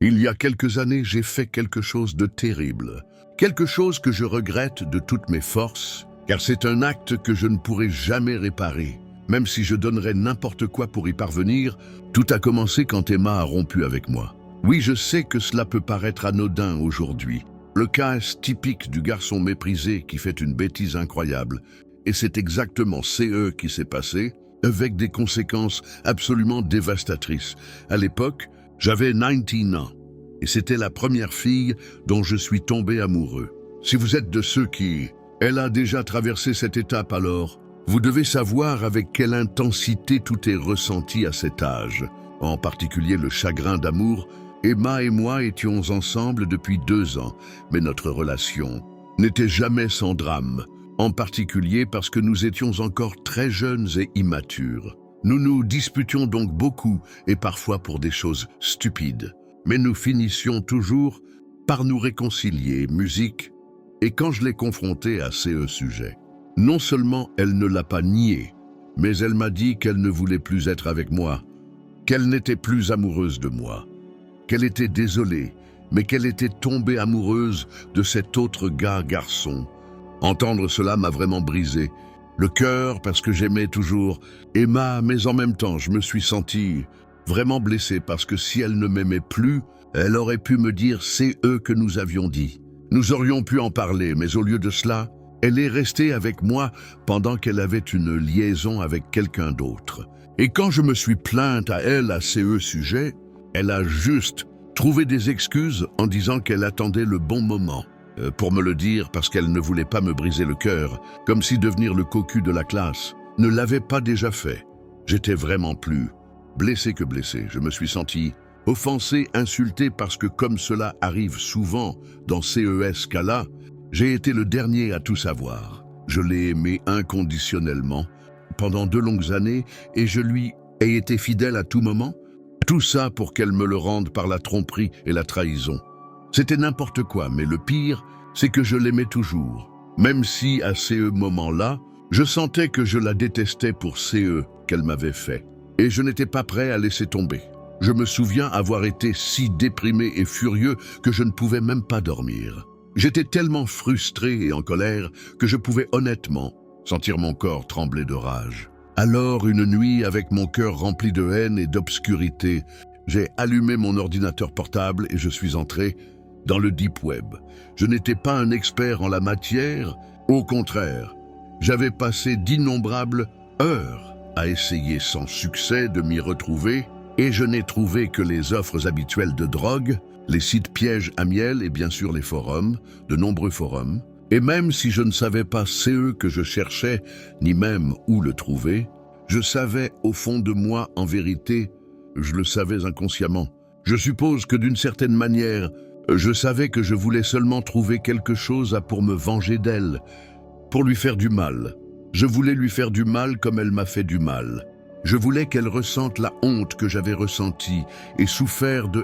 Il y a quelques années, j'ai fait quelque chose de terrible. Quelque chose que je regrette de toutes mes forces, car c'est un acte que je ne pourrai jamais réparer. Même si je donnerais n'importe quoi pour y parvenir, tout a commencé quand Emma a rompu avec moi. Oui, je sais que cela peut paraître anodin aujourd'hui. Le cas typique du garçon méprisé qui fait une bêtise incroyable. Et c'est exactement qui s'est passé, avec des conséquences absolument dévastatrices. À l'époque, j'avais 19 ans, et c'était la première fille dont je suis tombé amoureux. Si vous êtes de ceux qui... Elle a déjà traversé cette étape alors, vous devez savoir avec quelle intensité tout est ressenti à cet âge. En particulier le chagrin d'amour. Emma et moi étions ensemble depuis 2 ans, mais notre relation n'était jamais sans drame, en particulier parce que nous étions encore très jeunes et immatures. Nous nous disputions donc beaucoup, et parfois pour des choses stupides. Mais nous finissions toujours par nous réconcilier, musique. Et quand je l'ai confrontée à ce sujet, non seulement elle ne l'a pas nié, mais elle m'a dit qu'elle ne voulait plus être avec moi, qu'elle n'était plus amoureuse de moi, qu'elle était désolée, mais qu'elle était tombée amoureuse de cet autre garçon. Entendre cela m'a vraiment brisé le cœur parce que j'aimais toujours Emma, mais en même temps, je me suis senti vraiment blessé parce que si elle ne m'aimait plus, elle aurait pu me dire que nous avions dit. Nous aurions pu en parler, mais au lieu de cela, elle est restée avec moi pendant qu'elle avait une liaison avec quelqu'un d'autre. Et quand je me suis plainte à elle à ce sujet, elle a juste trouvé des excuses en disant qu'elle attendait le bon moment. Pour me le dire parce qu'elle ne voulait pas me briser le cœur, comme si devenir le cocu de la classe ne l'avait pas déjà fait. J'étais vraiment plus blessé que blessé. Je me suis senti offensé, insulté parce que comme cela arrive souvent dans ces cas-là, j'ai été le dernier à tout savoir. Je l'ai aimé inconditionnellement pendant 2 longues années et je lui ai été fidèle à tout moment. Tout ça pour qu'elle me le rende par la tromperie et la trahison. C'était n'importe quoi, mais le pire, c'est que je l'aimais toujours. Même si, à ce moment-là, je sentais que je la détestais pour qu'elle m'avait fait. Et je n'étais pas prêt à laisser tomber. Je me souviens avoir été si déprimé et furieux que je ne pouvais même pas dormir. J'étais tellement frustré et en colère que je pouvais honnêtement sentir mon corps trembler de rage. Alors, une nuit, avec mon cœur rempli de haine et d'obscurité, j'ai allumé mon ordinateur portable et je suis entré dans le Deep Web. Je n'étais pas un expert en la matière, au contraire. J'avais passé d'innombrables heures à essayer sans succès de m'y retrouver et je n'ai trouvé que les offres habituelles de drogue, les sites pièges à miel et bien sûr les forums, de nombreux forums. Et même si je ne savais pas que je cherchais, ni même où le trouver, je savais au fond de moi, en vérité, je le savais inconsciemment. Je suppose que d'une certaine manière, je savais que je voulais seulement trouver quelque chose pour me venger d'elle, pour lui faire du mal. Je voulais lui faire du mal comme elle m'a fait du mal. Je voulais qu'elle ressente la honte que j'avais ressentie et souffert de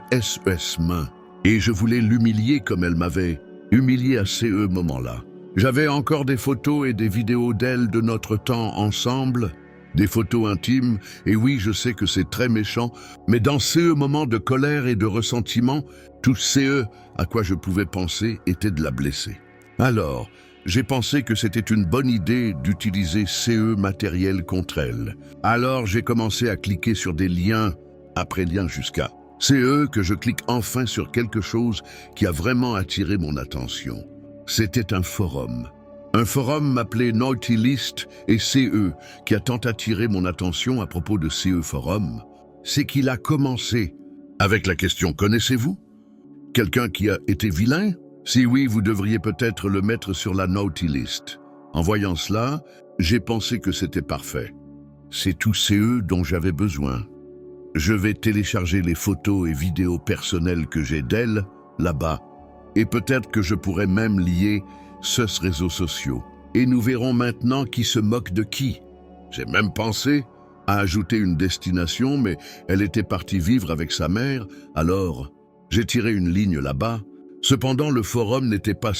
mains. Et je voulais l'humilier comme elle m'avait humilié à ce moment-là. J'avais encore des photos et des vidéos d'elle de notre temps ensemble, des photos intimes, et oui, je sais que c'est très méchant, mais dans ce moment de colère et de ressentiment, tout à quoi je pouvais penser était de la blesser. Alors, j'ai pensé que c'était une bonne idée d'utiliser matériel contre elle. Alors j'ai commencé à cliquer sur des liens, après liens jusqu'à que je clique enfin sur quelque chose qui a vraiment attiré mon attention. C'était un forum. Un forum appelé Naughty List et qui a tant attiré mon attention à propos de forum, c'est qu'il a commencé avec la question « Connaissez-vous ? Quelqu'un qui a été vilain ? Si oui, vous devriez peut-être le mettre sur la Naughty List. » En voyant cela, j'ai pensé que c'était parfait. C'est tout dont j'avais besoin. Je vais télécharger les photos et vidéos personnelles que j'ai d'elle, là-bas, et peut-être que je pourrais même lier ces réseaux sociaux. Et nous verrons maintenant qui se moque de qui. J'ai même pensé à ajouter une destination, mais elle était partie vivre avec sa mère, alors j'ai tiré une ligne là-bas. Cependant, le forum n'était pas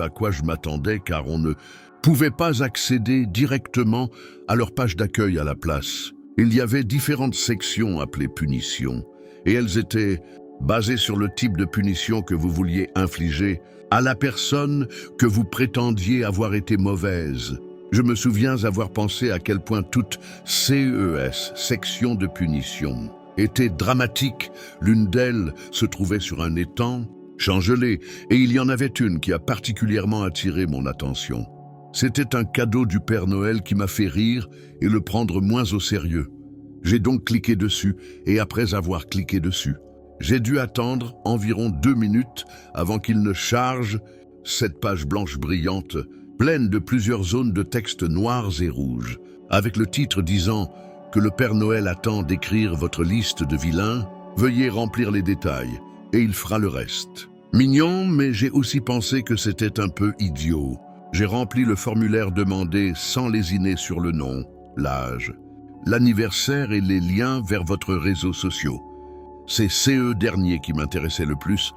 à quoi je m'attendais, car on ne pouvait pas accéder directement à leur page d'accueil à la place. Il y avait différentes sections appelées punitions, et elles étaient basé sur le type de punition que vous vouliez infliger à la personne que vous prétendiez avoir été mauvaise. Je me souviens avoir pensé à quel point toute CES, section de punition, était dramatique. L'une d'elles se trouvait sur un étang, changelé, et il y en avait une qui a particulièrement attiré mon attention. C'était un cadeau du Père Noël qui m'a fait rire et le prendre moins au sérieux. J'ai donc cliqué dessus, et après avoir cliqué dessus, j'ai dû attendre environ 2 minutes avant qu'il ne charge cette page blanche brillante, pleine de plusieurs zones de texte noirs et rouges, avec le titre disant que le Père Noël attend d'écrire votre liste de vilains, veuillez remplir les détails, et il fera le reste. Mignon, mais j'ai aussi pensé que c'était un peu idiot. J'ai rempli le formulaire demandé sans lésiner sur le nom, l'âge, l'anniversaire et les liens vers votre réseaux sociaux. C'est CE dernier qui m'intéressait le plus,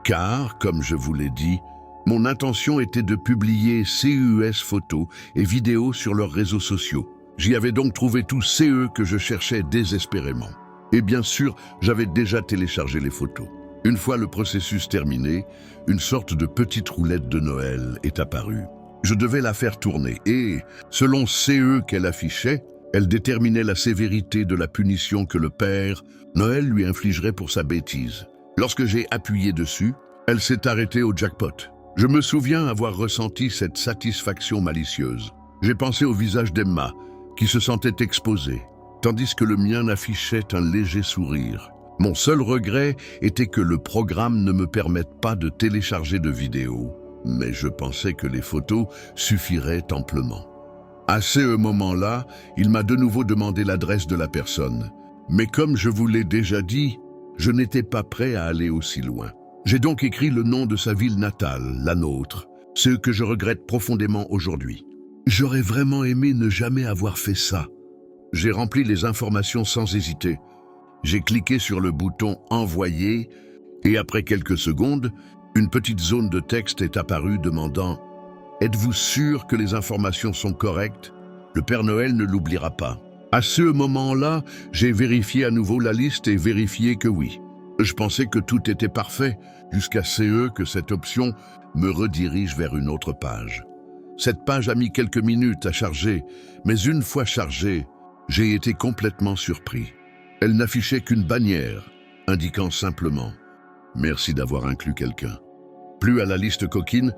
car, comme je vous l'ai dit, mon intention était de publier CES photos et vidéos sur leurs réseaux sociaux. J'y avais donc trouvé tout CE que je cherchais désespérément. Et bien sûr, j'avais déjà téléchargé les photos. Une fois le processus terminé, une sorte de petite roulette de Noël est apparue. Je devais la faire tourner et, selon CE qu'elle affichait, elle déterminait la sévérité de la punition que le Père Noël lui infligerait pour sa bêtise. Lorsque j'ai appuyé dessus, elle s'est arrêtée au jackpot. Je me souviens avoir ressenti cette satisfaction malicieuse. J'ai pensé au visage d'Emma, qui se sentait exposée, tandis que le mien affichait un léger sourire. Mon seul regret était que le programme ne me permette pas de télécharger de vidéos, mais je pensais que les photos suffiraient amplement. À ce moment-là, il m'a de nouveau demandé l'adresse de la personne. Mais comme je vous l'ai déjà dit, je n'étais pas prêt à aller aussi loin. J'ai donc écrit le nom de sa ville natale, la nôtre, ce que je regrette profondément aujourd'hui. J'aurais vraiment aimé ne jamais avoir fait ça. J'ai rempli les informations sans hésiter. J'ai cliqué sur le bouton « Envoyer » et après quelques secondes, une petite zone de texte est apparue demandant « Êtes-vous sûr que les informations sont correctes? Le Père Noël ne l'oubliera pas. » À ce moment-là, j'ai vérifié à nouveau la liste et vérifié que oui. Je pensais que tout était parfait, jusqu'à que cette option me redirige vers une autre page. Cette page a mis quelques minutes à charger, mais une fois chargée, j'ai été complètement surpris. Elle n'affichait qu'une bannière, indiquant simplement « Merci d'avoir inclus quelqu'un ». Plus à la liste coquine,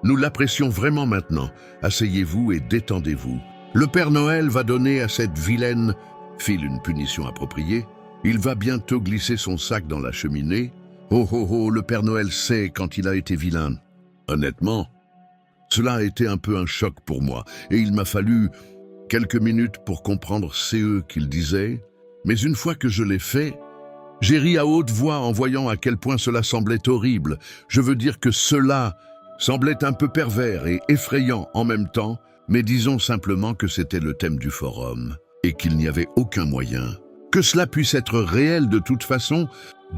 nous l'apprécions vraiment maintenant. Asseyez-vous et détendez-vous. Le Père Noël va donner à cette vilaine fille une punition appropriée. Il va bientôt glisser son sac dans la cheminée. Oh oh oh, le Père Noël sait quand il a été vilain. Honnêtement, cela a été un peu un choc pour moi, et il m'a fallu quelques minutes pour comprendre qu'il disait. Mais une fois que je l'ai fait, j'ai ri à haute voix en voyant à quel point cela semblait horrible. Je veux dire que cela semblait un peu pervers et effrayant en même temps, mais disons simplement que c'était le thème du forum, et qu'il n'y avait aucun moyen que cela puisse être réel de toute façon,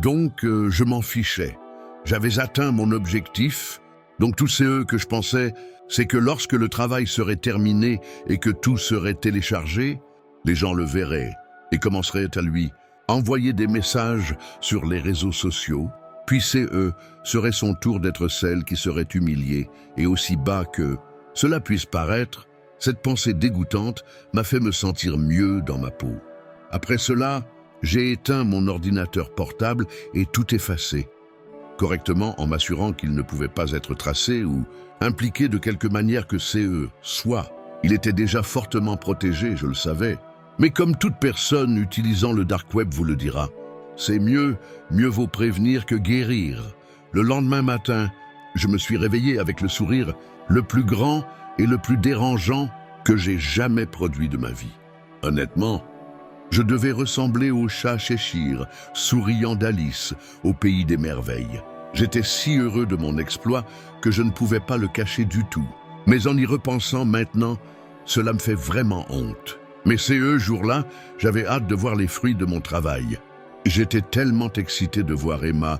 donc je m'en fichais. J'avais atteint mon objectif, donc tout que je pensais, c'est que lorsque le travail serait terminé et que tout serait téléchargé, les gens le verraient et commenceraient à lui envoyer des messages sur les réseaux sociaux, puis serait son tour d'être celle qui serait humiliée et aussi bas que cela puisse paraître. Cette pensée dégoûtante m'a fait me sentir mieux dans ma peau. Après cela, j'ai éteint mon ordinateur portable et tout effacé, correctement en m'assurant qu'il ne pouvait pas être tracé ou impliqué de quelque manière que soit. Il était déjà fortement protégé, je le savais. Mais comme toute personne utilisant le dark web vous le dira, c'est mieux vaut prévenir que guérir. Le lendemain matin, je me suis réveillé avec le sourire le plus grand et le plus dérangeant que j'ai jamais produit de ma vie. Honnêtement, je devais ressembler au chat Cheshire, souriant d'Alice, au pays des merveilles. J'étais si heureux de mon exploit que je ne pouvais pas le cacher du tout. Mais en y repensant maintenant, cela me fait vraiment honte. Mais jour-là, j'avais hâte de voir les fruits de mon travail. J'étais tellement excité de voir Emma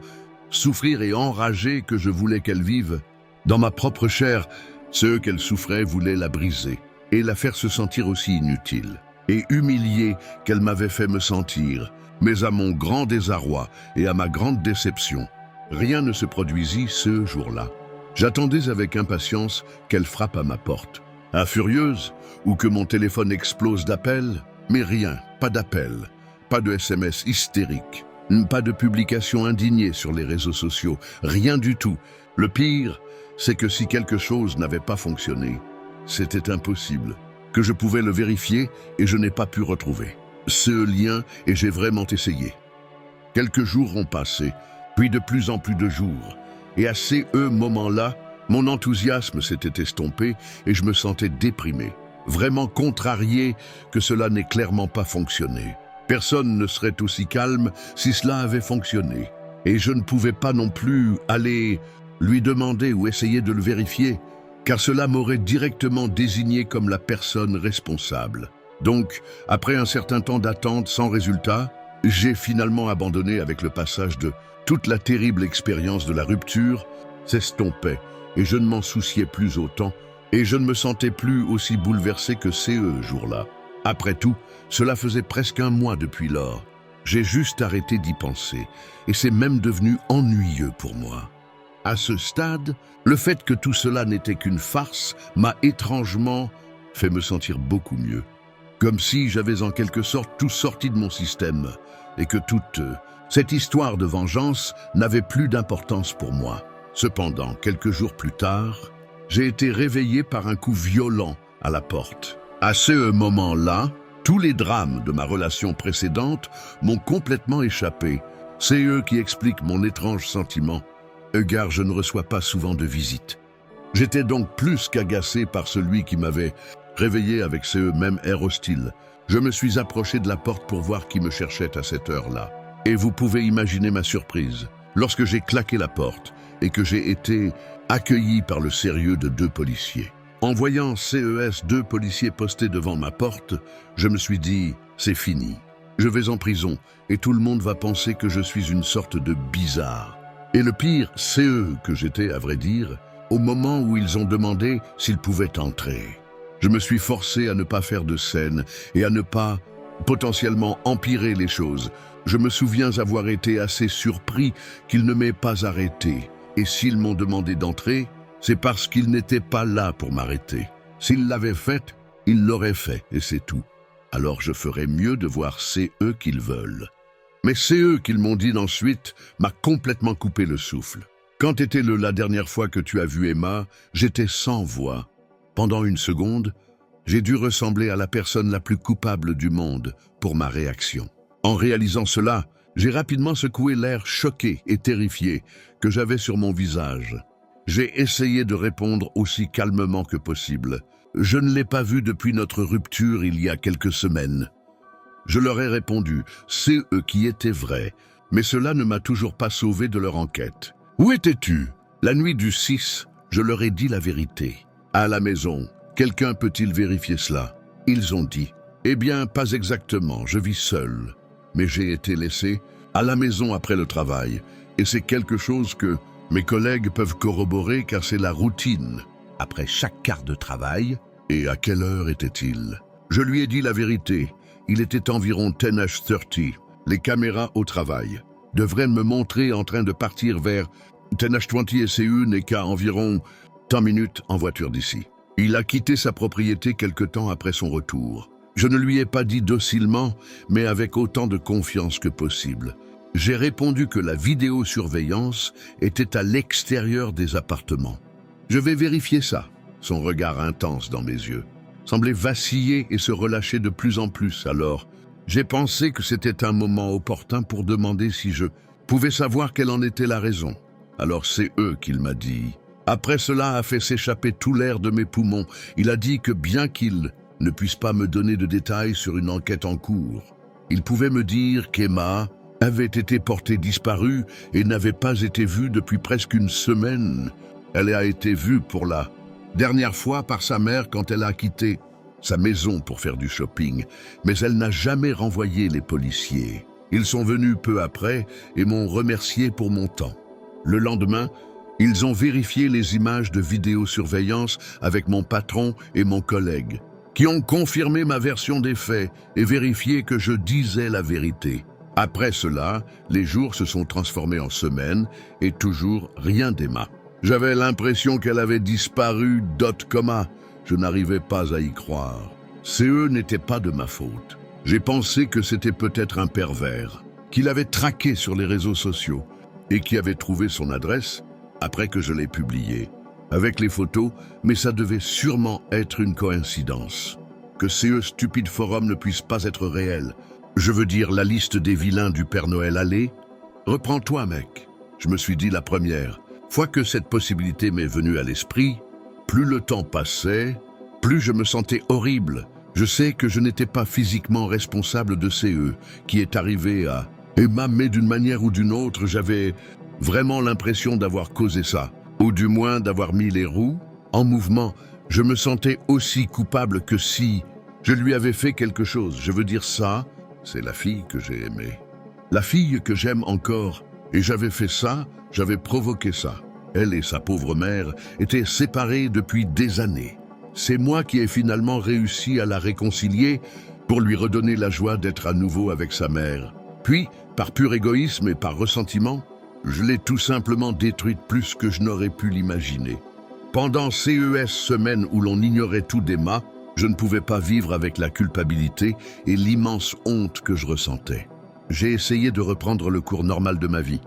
souffrir et enragée que je voulais qu'elle vive. Dans ma propre chair, qu'elle souffrait voulaient la briser et la faire se sentir aussi inutile. et humilié qu'elle m'avait fait me sentir. Mais à mon grand désarroi et à ma grande déception, rien ne se produisit ce jour-là. J'attendais avec impatience qu'elle frappe à ma porte. Furieuse, ou que mon téléphone explose d'appels, mais rien, pas d'appel, pas de SMS hystérique, pas de publication indignée sur les réseaux sociaux, rien du tout. Le pire, c'est que si quelque chose n'avait pas fonctionné, c'était impossible, que je pouvais le vérifier et je n'ai pas pu retrouver ce lien et j'ai vraiment essayé. Quelques jours ont passé, puis de plus en plus de jours, et à ces moments-là, mon enthousiasme s'était estompé et je me sentais déprimé, vraiment contrarié que cela n'ait clairement pas fonctionné. Personne ne serait aussi calme si cela avait fonctionné, et je ne pouvais pas non plus aller lui demander ou essayer de le vérifier, car cela m'aurait directement désigné comme la personne responsable. Donc, après un certain temps d'attente sans résultat, j'ai finalement abandonné avec le passage de toute la terrible expérience de la rupture s'estompait et je ne m'en souciais plus autant et je ne me sentais plus aussi bouleversé que ces jours-là. Après tout, cela faisait presque un mois depuis lors. J'ai juste arrêté d'y penser et c'est même devenu ennuyeux pour moi. À ce stade, le fait que tout cela n'était qu'une farce m'a étrangement fait me sentir beaucoup mieux. Comme si j'avais en quelque sorte tout sorti de mon système et que toute cette histoire de vengeance n'avait plus d'importance pour moi. Cependant, quelques jours plus tard, j'ai été réveillé par un coup violent à la porte. À ce moment-là, tous les drames de ma relation précédente m'ont complètement échappé. C'est eux qui expliquent mon étrange sentiment, car je ne reçois pas souvent de visites. J'étais donc plus qu'agacé par celui qui m'avait réveillé avec ce même air hostile. Je me suis approché de la porte pour voir qui me cherchait à cette heure-là. Et vous pouvez imaginer ma surprise lorsque j'ai claqué la porte et que j'ai été accueilli par le sérieux de 2 policiers. En voyant CES 2 policiers postés devant ma porte, je me suis dit « c'est fini. Je vais en prison et tout le monde va penser que je suis une sorte de bizarre. » Et le pire, c'est eux que j'étais, à vrai dire, au moment où ils ont demandé s'ils pouvaient entrer. Je me suis forcé à ne pas faire de scène et à ne pas potentiellement empirer les choses. Je me souviens avoir été assez surpris qu'ils ne m'aient pas arrêté. Et s'ils m'ont demandé d'entrer, c'est parce qu'ils n'étaient pas là pour m'arrêter. S'ils l'avaient fait, ils l'auraient fait et c'est tout. Alors je ferais mieux de voir c'est eux qu'ils veulent. Mais c'est eux qu'ils m'ont dit ensuite m'a complètement coupé le souffle. Quand était la dernière fois que tu as vu Emma, j'étais sans voix. Pendant une seconde, j'ai dû ressembler à la personne la plus coupable du monde pour ma réaction. En réalisant cela, j'ai rapidement secoué l'air choqué et terrifié que j'avais sur mon visage. J'ai essayé de répondre aussi calmement que possible. Je ne l'ai pas vu depuis notre rupture il y a quelques semaines. Je leur ai répondu, c'est eux qui étaient vrais, mais cela ne m'a toujours pas sauvé de leur enquête. Où étais-tu? La nuit du 6, je leur ai dit la vérité. À la maison, quelqu'un peut-il vérifier cela? Ils ont dit, eh bien, pas exactement, je vis seul. Mais j'ai été laissé à la maison après le travail, et c'est quelque chose que mes collègues peuvent corroborer car c'est la routine. Après chaque quart de travail, et à quelle heure était-il? Je lui ai dit la vérité, il était environ 10h30. Les caméras au travail devraient me montrer en train de partir vers 10h20 et CU n'est qu'à environ 10 minutes en voiture d'ici. Il a quitté sa propriété quelque temps après son retour. Je ne lui ai pas dit docilement, mais avec autant de confiance que possible. J'ai répondu que la vidéosurveillance était à l'extérieur des appartements. Je vais vérifier ça. Son regard intense dans mes yeux semblait vaciller et se relâcher de plus en plus. Alors, j'ai pensé que c'était un moment opportun pour demander si je pouvais savoir quelle en était la raison. Alors c'est eux qu'il m'a dit. Après cela a fait s'échapper tout l'air de mes poumons. Il a dit que bien qu'il ne puisse pas me donner de détails sur une enquête en cours, il pouvait me dire qu'Emma avait été portée disparue et n'avait pas été vue depuis presque une semaine. Elle a été vue pour la dernière fois par sa mère quand elle a quitté sa maison pour faire du shopping, mais elle n'a jamais renvoyé les policiers. Ils sont venus peu après et m'ont remercié pour mon temps. Le lendemain, ils ont vérifié les images de vidéosurveillance avec mon patron et mon collègue. qui ont confirmé ma version des faits et vérifié que je disais la vérité. Après cela, les jours se sont transformés en semaines et toujours rien d'Emma. J'avais l'impression qu'elle avait disparu, comma. Je n'arrivais pas à y croire. CE n'était pas de ma faute. J'ai pensé que c'était peut-être un pervers, qu'il avait traqué sur les réseaux sociaux et qui avait trouvé son adresse après que je l'ai publiée, avec les photos, mais ça devait sûrement être une coïncidence. Que ce stupide forum ne puisse pas être réel. Je veux dire la liste des vilains du Père Noël allé. Reprends-toi, mec. Je me suis dit la première fois que cette possibilité m'est venue à l'esprit. Plus le temps passait, plus je me sentais horrible. Je sais que je n'étais pas physiquement responsable de CE qui est arrivé à Emma, mais d'une manière ou d'une autre, j'avais vraiment l'impression d'avoir causé ça, ou du moins d'avoir mis les roues en mouvement. Je me sentais aussi coupable que si je lui avais fait quelque chose. Je veux dire ça, c'est la fille que j'ai aimée. La fille que j'aime encore. Et j'avais fait ça, j'avais provoqué ça. Elle et sa pauvre mère étaient séparées depuis des années. C'est moi qui ai finalement réussi à la réconcilier pour lui redonner la joie d'être à nouveau avec sa mère. Puis, par pur égoïsme et par ressentiment, je l'ai tout simplement détruite plus que je n'aurais pu l'imaginer. Pendant ces semaines où l'on ignorait tout d'Emma, je ne pouvais pas vivre avec la culpabilité et l'immense honte que je ressentais. J'ai essayé de reprendre le cours normal de ma vie,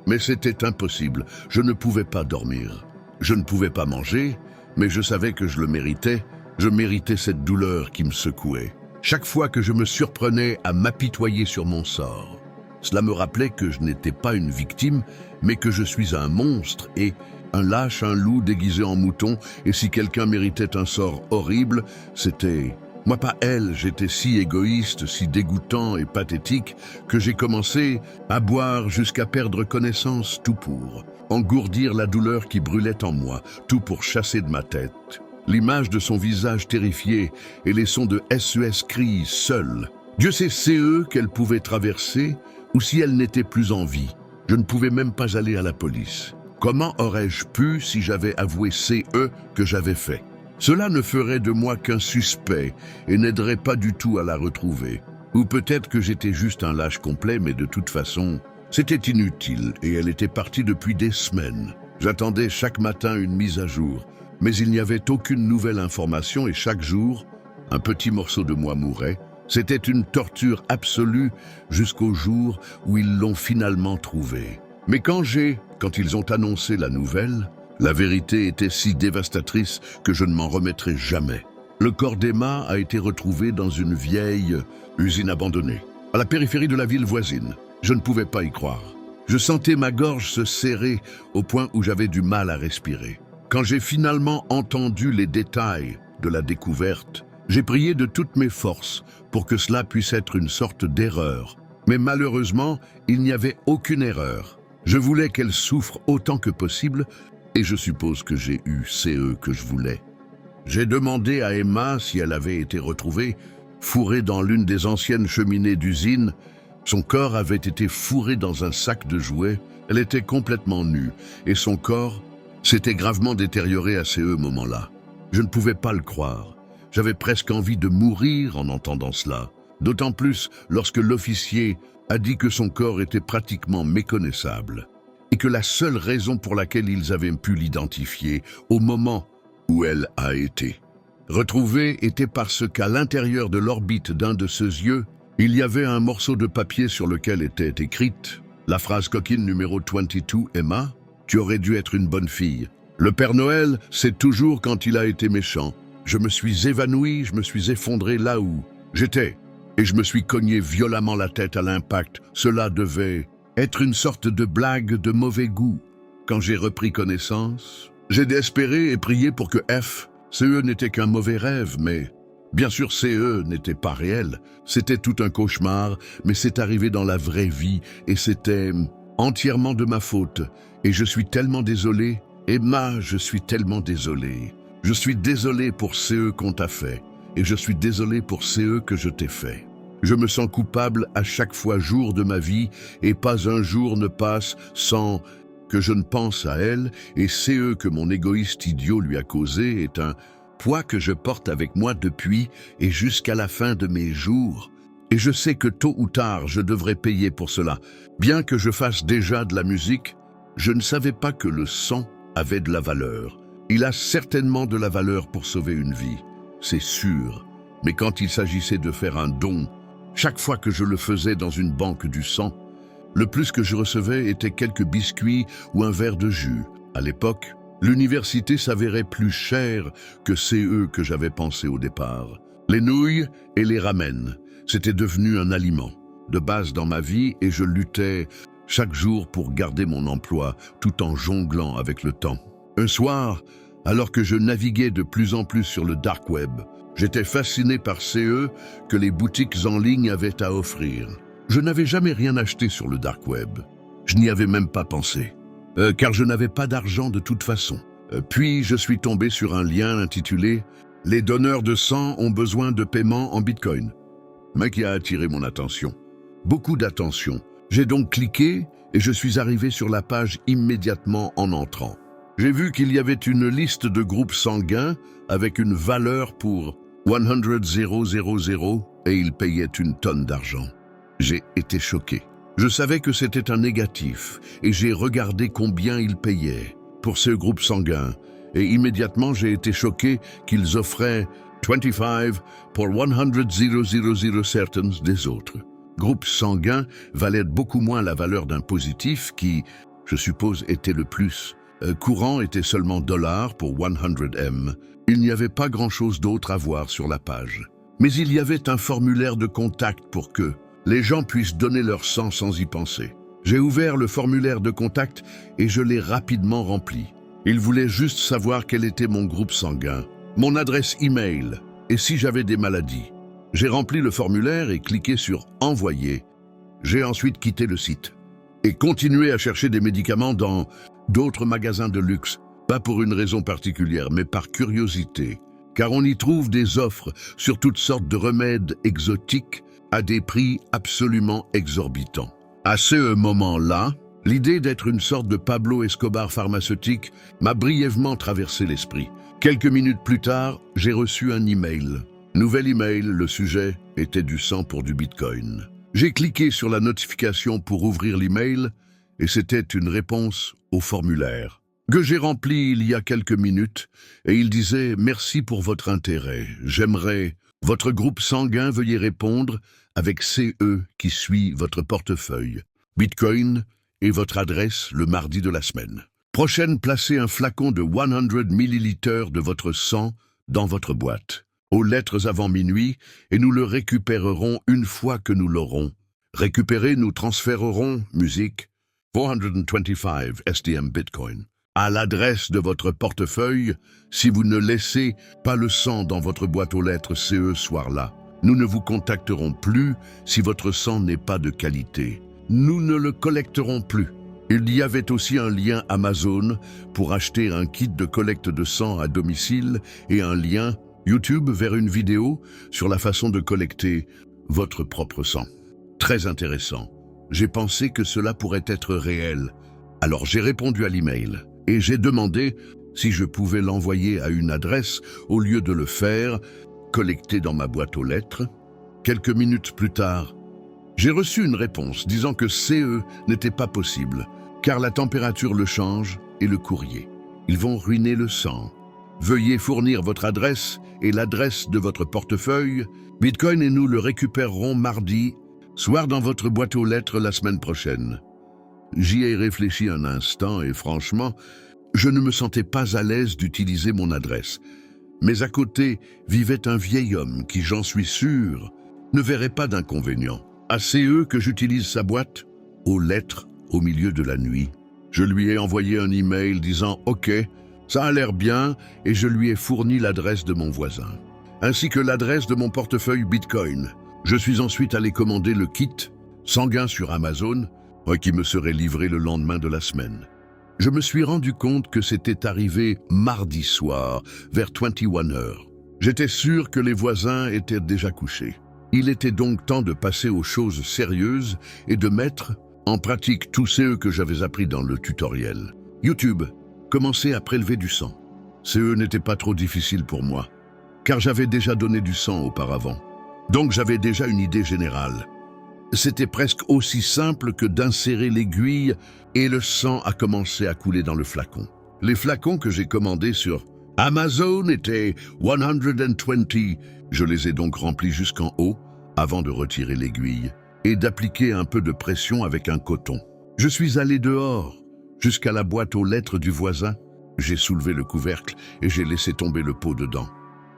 mais c'était impossible. Je ne pouvais pas dormir. Je ne pouvais pas manger, mais je savais que je le méritais. Je méritais cette douleur qui me secouait. Chaque fois que je me surprenais à m'apitoyer sur mon sort, cela me rappelait que je n'étais pas une victime, mais que je suis un monstre et un lâche, un loup déguisé en mouton, et si quelqu'un méritait un sort horrible, c'était moi, pas elle. J'étais si égoïste, si dégoûtant et pathétique que j'ai commencé à boire jusqu'à perdre connaissance, tout pour engourdir la douleur qui brûlait en moi, tout pour chasser de ma tête l'image de son visage terrifié et les sons de SES cris seuls. Dieu sait CE qu'elle pouvait traverser ou si elle n'était plus en vie. Je ne pouvais même pas aller à la police. Comment aurais-je pu si j'avais avoué CE que j'avais fait? Cela ne ferait de moi qu'un suspect et n'aiderait pas du tout à la retrouver. Ou peut-être que j'étais juste un lâche complet, mais de toute façon, c'était inutile et elle était partie depuis des semaines. J'attendais chaque matin une mise à jour, mais il n'y avait aucune nouvelle information et chaque jour, un petit morceau de moi mourait. C'était une torture absolue jusqu'au jour où ils l'ont finalement trouvée. Mais quand ils ont annoncé la nouvelle, la vérité était si dévastatrice que je ne m'en remettrai jamais. Le corps d'Emma a été retrouvé dans une vieille usine abandonnée, à la périphérie de la ville voisine. Je ne pouvais pas y croire. Je sentais ma gorge se serrer au point où j'avais du mal à respirer. Quand j'ai finalement entendu les détails de la découverte, j'ai prié de toutes mes forces pour que cela puisse être une sorte d'erreur. Mais malheureusement, il n'y avait aucune erreur. Je voulais qu'elle souffre autant que possible et je suppose que j'ai eu CE que je voulais. J'ai demandé à Emma si elle avait été retrouvée, fourrée dans l'une des anciennes cheminées d'usine. Son corps avait été fourré dans un sac de jouets. Elle était complètement nue et son corps s'était gravement détérioré à ce moment-là. Je ne pouvais pas le croire. J'avais presque envie de mourir en entendant cela. D'autant plus lorsque l'officier a dit que son corps était pratiquement méconnaissable et que la seule raison pour laquelle ils avaient pu l'identifier au moment où elle a été retrouvée était parce qu'à l'intérieur de l'orbite d'un de ses yeux, il y avait un morceau de papier sur lequel était écrite la phrase coquine numéro 22, Emma, tu aurais dû être une bonne fille. Le Père Noël, c'est toujours quand il a été méchant. Je me suis évanoui, je me suis effondré là où j'étais, et je me suis cogné violemment la tête à l'impact. Cela devait être une sorte de blague de mauvais goût. Quand j'ai repris connaissance, j'ai espéré et prié pour que CE n'était qu'un mauvais rêve, mais bien sûr CE n'était pas réel. C'était tout un cauchemar, mais c'est arrivé dans la vraie vie et c'était entièrement de ma faute. Et je suis tellement désolé. Emma, je suis tellement désolé. Je suis désolé pour CE qu'on t'a fait et je suis désolé pour CE que je t'ai fait. Je me sens coupable à chaque fois jour de ma vie et pas un jour ne passe sans que je ne pense à elle et CE que mon égoïste idiot lui a causé est un poids que je porte avec moi depuis et jusqu'à la fin de mes jours. Et je sais que tôt ou tard, je devrais payer pour cela. Bien que je fasse déjà de la musique, je ne savais pas que le sang avait de la valeur. Il a certainement de la valeur pour sauver une vie, c'est sûr. Mais quand il s'agissait de faire un don, chaque fois que je le faisais dans une banque du sang, le plus que je recevais était quelques biscuits ou un verre de jus. À l'époque, l'université s'avérait plus chère que CE que j'avais pensé au départ. Les nouilles et les ramen, c'était devenu un aliment de base dans ma vie et je luttais chaque jour pour garder mon emploi tout en jonglant avec le temps. Un soir, alors que je naviguais de plus en plus sur le dark web, j'étais fasciné par CE que les boutiques en ligne avaient à offrir. Je n'avais jamais rien acheté sur le dark web. Je n'y avais même pas pensé, car je n'avais pas d'argent de toute façon. Puis je suis tombé sur un lien intitulé « Les donneurs de sang ont besoin de paiement en Bitcoin », mais qui a attiré mon attention. Beaucoup d'attention. J'ai donc cliqué et je suis arrivé sur la page immédiatement en entrant. J'ai vu qu'il y avait une liste de groupes sanguins avec une valeur pour 100,000 et ils payaient une tonne d'argent. J'ai été choqué. Je savais que c'était un négatif et j'ai regardé combien ils payaient pour ce groupe sanguin et immédiatement j'ai été choqué qu'ils offraient 25 pour 100,000 certains des autres. Groupe sanguin valait beaucoup moins la valeur d'un positif qui, je suppose, était le plus. Courant était seulement $ pour 100M. Il n'y avait pas grand-chose d'autre à voir sur la page. Mais il y avait un formulaire de contact pour que les gens puissent donner leur sang sans y penser. J'ai ouvert le formulaire de contact et je l'ai rapidement rempli. Il voulait juste savoir quel était mon groupe sanguin, mon adresse email et si j'avais des maladies. J'ai rempli le formulaire et cliqué sur « Envoyer ». J'ai ensuite quitté le site et continué à chercher des médicaments dans d'autres magasins de luxe, pas pour une raison particulière, mais par curiosité, car on y trouve des offres sur toutes sortes de remèdes exotiques à des prix absolument exorbitants. À ce moment-là, l'idée d'être une sorte de Pablo Escobar pharmaceutique m'a brièvement traversé l'esprit. Quelques minutes plus tard, j'ai reçu un email. Nouvel email, le sujet était du sang pour du Bitcoin. J'ai cliqué sur la notification pour ouvrir l'email et c'était une réponse au formulaire que j'ai rempli il y a quelques minutes et il disait « Merci pour votre intérêt. J'aimerais votre groupe sanguin veuillez répondre avec CE qui suit votre portefeuille, Bitcoin et votre adresse le mardi de la semaine. Prochaine, placez un flacon de 100 millilitres de votre sang dans votre boîte. Aux lettres avant minuit et nous le récupérerons une fois que nous l'aurons. Récupéré, nous transférerons, musique, 425 SDM Bitcoin. À l'adresse de votre portefeuille, si vous ne laissez pas le sang dans votre boîte aux lettres CE soir-là, nous ne vous contacterons plus si votre sang n'est pas de qualité. Nous ne le collecterons plus. Il y avait aussi un lien Amazon pour acheter un kit de collecte de sang à domicile et un lien YouTube vers une vidéo sur la façon de collecter votre propre sang. Très intéressant. J'ai pensé que cela pourrait être réel. Alors j'ai répondu à l'email et j'ai demandé si je pouvais l'envoyer à une adresse au lieu de le faire collecter dans ma boîte aux lettres. Quelques minutes plus tard, j'ai reçu une réponse disant que CE n'était pas possible car la température le change et le courrier. Ils vont ruiner le sang. Veuillez fournir votre adresse et l'adresse de votre portefeuille. Bitcoin et nous le récupérerons mardi, soir dans votre boîte aux lettres la semaine prochaine. J'y ai réfléchi un instant et franchement, je ne me sentais pas à l'aise d'utiliser mon adresse. Mais à côté vivait un vieil homme qui, j'en suis sûr, ne verrait pas d'inconvénient. À CE que j'utilise sa boîte aux lettres au milieu de la nuit. Je lui ai envoyé un email disant « Ok ». Ça a l'air bien et je lui ai fourni l'adresse de mon voisin, ainsi que l'adresse de mon portefeuille Bitcoin. Je suis ensuite allé commander le kit sanguin sur Amazon, qui me serait livré le lendemain de la semaine. Je me suis rendu compte que c'était arrivé mardi soir, vers 21h. J'étais sûr que les voisins étaient déjà couchés. Il était donc temps de passer aux choses sérieuses et de mettre en pratique tout ce que j'avais appris dans le tutoriel. YouTube. Commencer à prélever du sang. CE n'était pas trop difficile pour moi, car j'avais déjà donné du sang auparavant. Donc j'avais déjà une idée générale. C'était presque aussi simple que d'insérer l'aiguille et le sang a commencé à couler dans le flacon. Les flacons que j'ai commandés sur Amazon étaient 120. Je les ai donc remplis jusqu'en haut avant de retirer l'aiguille et d'appliquer un peu de pression avec un coton. Je suis allé dehors, jusqu'à la boîte aux lettres du voisin. J'ai soulevé le couvercle et j'ai laissé tomber le pot dedans.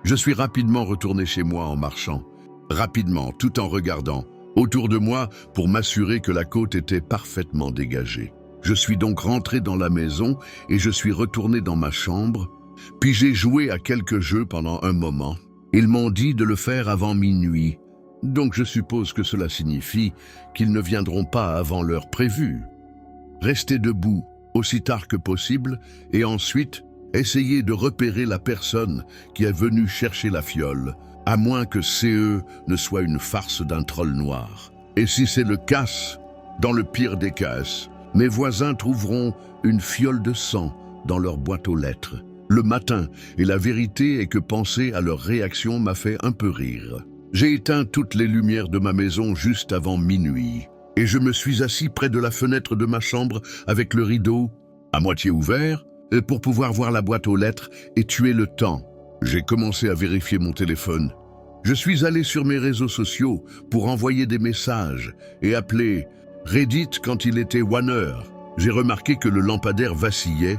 Je suis rapidement retourné chez moi en marchant, rapidement, tout en regardant autour de moi pour m'assurer que la côte était parfaitement dégagée. Je suis donc rentré dans la maison et je suis retourné dans ma chambre, puis j'ai joué à quelques jeux pendant un moment. Ils m'ont dit de le faire avant minuit, donc je suppose que cela signifie qu'ils ne viendront pas avant l'heure prévue. Rester debout aussi tard que possible et ensuite essayer de repérer la personne qui est venue chercher la fiole, à moins que CE ne soit une farce d'un troll noir. Et si c'est le cas, dans le pire des cas, mes voisins trouveront une fiole de sang dans leur boîte aux lettres le matin, et la vérité est que penser à leur réaction m'a fait un peu rire. J'ai éteint toutes les lumières de ma maison juste avant minuit, et je me suis assis près de la fenêtre de ma chambre avec le rideau à moitié ouvert pour pouvoir voir la boîte aux lettres et tuer le temps. J'ai commencé à vérifier mon téléphone. Je suis allé sur mes réseaux sociaux pour envoyer des messages et appeler Reddit quand il était 1h. J'ai remarqué que le lampadaire vacillait,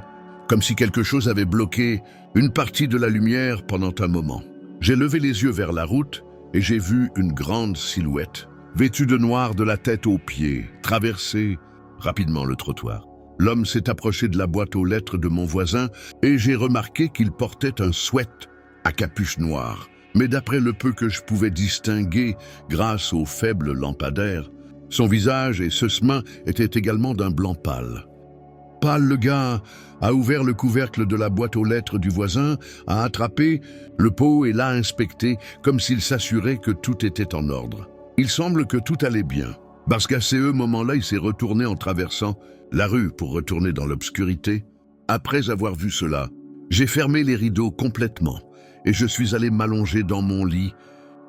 comme si quelque chose avait bloqué une partie de la lumière pendant un moment. J'ai levé les yeux vers la route et j'ai vu une grande silhouette, vêtue de noir de la tête aux pieds, traverser rapidement le trottoir. L'homme s'est approché de la boîte aux lettres de mon voisin et j'ai remarqué qu'il portait un sweat à capuche noire. Mais d'après le peu que je pouvais distinguer grâce au faible lampadaire, son visage et ce semin étaient également d'un blanc pâle. Pâle, le gars a ouvert le couvercle de la boîte aux lettres du voisin, a attrapé le pot et l'a inspecté comme s'il s'assurait que tout était en ordre. Il semble que tout allait bien, parce qu'à ce moment-là, il s'est retourné en traversant la rue pour retourner dans l'obscurité. Après avoir vu cela, j'ai fermé les rideaux complètement et je suis allé m'allonger dans mon lit.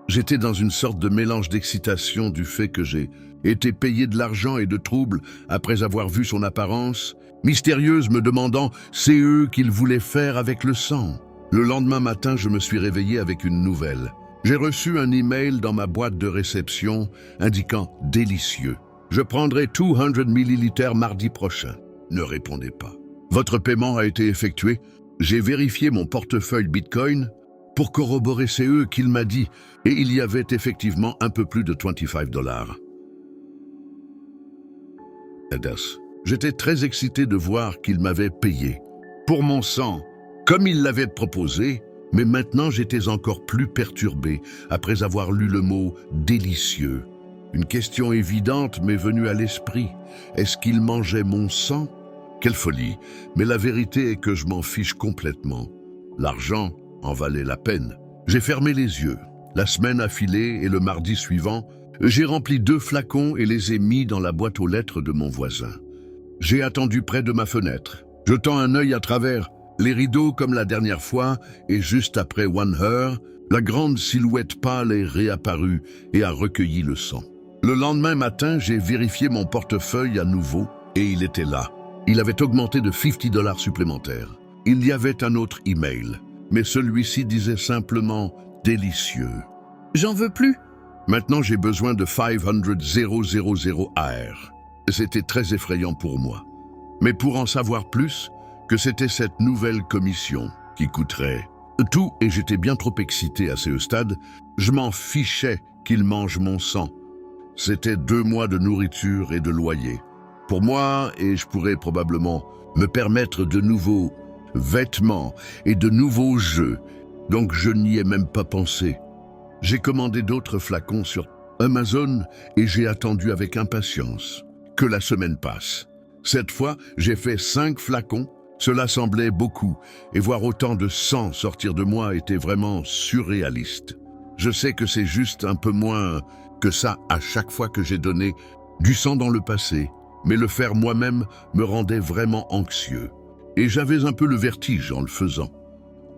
J'étais dans une sorte de mélange d'excitation du fait que j'ai été payé de l'argent et de trouble après avoir vu son apparence mystérieuse, me demandant c'est eux qu'il voulait faire avec le sang. Le lendemain matin, je me suis réveillé avec une nouvelle. J'ai reçu un email dans ma boîte de réception indiquant « Délicieux. Je prendrai 200 millilitres mardi prochain. » Ne répondez pas. Votre paiement a été effectué. J'ai vérifié mon portefeuille Bitcoin pour corroborer c'est eux qu'il m'a dit et il y avait effectivement un peu plus de $25. J'étais très excité de voir qu'il m'avait payé pour mon sang, comme il l'avait proposé, mais maintenant j'étais encore plus perturbé après avoir lu le mot « délicieux ». Une question évidente m'est venue à l'esprit. Est-ce qu'il mangeait mon sang? Quelle folie! Mais la vérité est que je m'en fiche complètement. L'argent en valait la peine. J'ai fermé les yeux. La semaine a filé et le mardi suivant, j'ai rempli 2 flacons et les ai mis dans la boîte aux lettres de mon voisin. J'ai attendu près de ma fenêtre, jetant un œil à travers les rideaux comme la dernière fois, et juste après 1h, la grande silhouette pâle est réapparue et a recueilli le sang. Le lendemain matin, j'ai vérifié mon portefeuille à nouveau et il était là. Il avait augmenté de $50 supplémentaires. Il y avait un autre email, mais celui-ci disait simplement « délicieux ». J'en veux plus. Maintenant, j'ai besoin de 500 AR. C'était très effrayant pour moi. Mais pour en savoir plus, que c'était cette nouvelle commission qui coûterait tout, et j'étais bien trop excité à ce stade, je m'en fichais qu'il mange mon sang. C'était 2 mois de nourriture et de loyer. Pour moi, et je pourrais probablement me permettre de nouveaux vêtements et de nouveaux jeux, donc je n'y ai même pas pensé. J'ai commandé d'autres flacons sur Amazon et j'ai attendu avec impatience que la semaine passe. Cette fois, j'ai fait 5 flacons. Cela semblait beaucoup, et voir autant de sang sortir de moi était vraiment surréaliste. Je sais que c'est juste un peu moins que ça à chaque fois que j'ai donné du sang dans le passé, mais le faire moi-même me rendait vraiment anxieux. Et j'avais un peu le vertige en le faisant.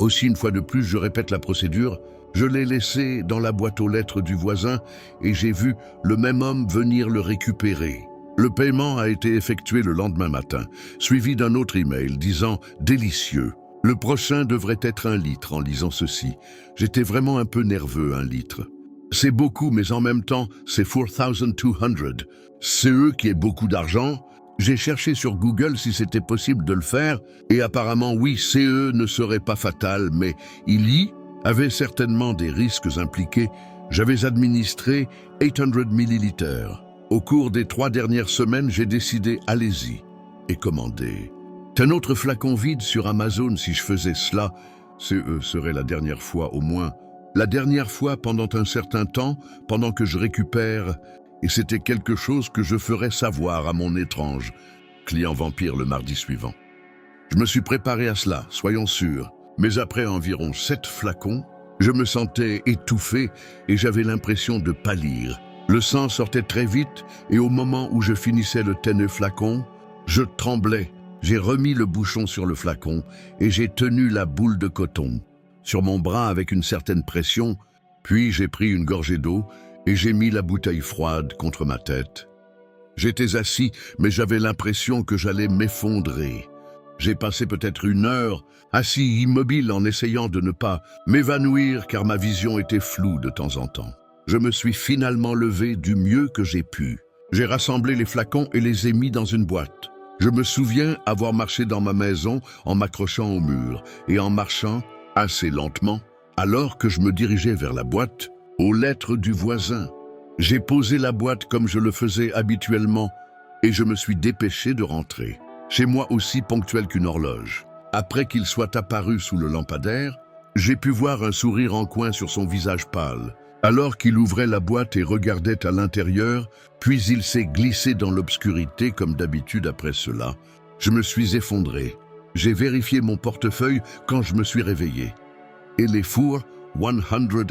Aussi, une fois de plus, je répète la procédure. Je l'ai laissé dans la boîte aux lettres du voisin et j'ai vu le même homme venir le récupérer. Le paiement a été effectué le lendemain matin, suivi d'un autre email disant « délicieux ». Le prochain devrait être 1 litre en lisant ceci. J'étais vraiment un peu nerveux, 1 litre. C'est beaucoup, mais en même temps, c'est 4,200. CE qui est beaucoup d'argent. J'ai cherché sur Google si c'était possible de le faire, et apparemment oui, CE ne serait pas fatal, mais il y avait certainement des risques impliqués. J'avais administré 800 millilitres. Au cours des 3 dernières semaines, j'ai décidé « allez-y » et commandé. Un autre flacon vide sur Amazon si je faisais cela, CE serait la dernière fois au moins. La dernière fois pendant un certain temps, pendant que je récupère, et c'était quelque chose que je ferais savoir à mon étrange client vampire le mardi suivant. Je me suis préparé à cela, soyons sûrs, mais après environ 7 flacons, je me sentais étouffé et j'avais l'impression de pâlir. Le sang sortait très vite et au moment où je finissais le teineux flacon, je tremblais. J'ai remis le bouchon sur le flacon et j'ai tenu la boule de coton sur mon bras avec une certaine pression, puis j'ai pris une gorgée d'eau et j'ai mis la bouteille froide contre ma tête. J'étais assis, mais j'avais l'impression que j'allais m'effondrer. J'ai passé peut-être 1 heure, assis immobile en essayant de ne pas m'évanouir car ma vision était floue de temps en temps. Je me suis finalement levé du mieux que j'ai pu. J'ai rassemblé les flacons et les ai mis dans une boîte. Je me souviens avoir marché dans ma maison en m'accrochant au mur et en marchant assez lentement, alors que je me dirigeais vers la boîte, aux lettres du voisin. J'ai posé la boîte comme je le faisais habituellement et je me suis dépêché de rentrer. Chez moi aussi ponctuel qu'une horloge. Après qu'il soit apparu sous le lampadaire, j'ai pu voir un sourire en coin sur son visage pâle. Alors qu'il ouvrait la boîte et regardait à l'intérieur, puis il s'est glissé dans l'obscurité comme d'habitude après cela. Je me suis effondré. J'ai vérifié mon portefeuille quand je me suis réveillé. Et les fours 150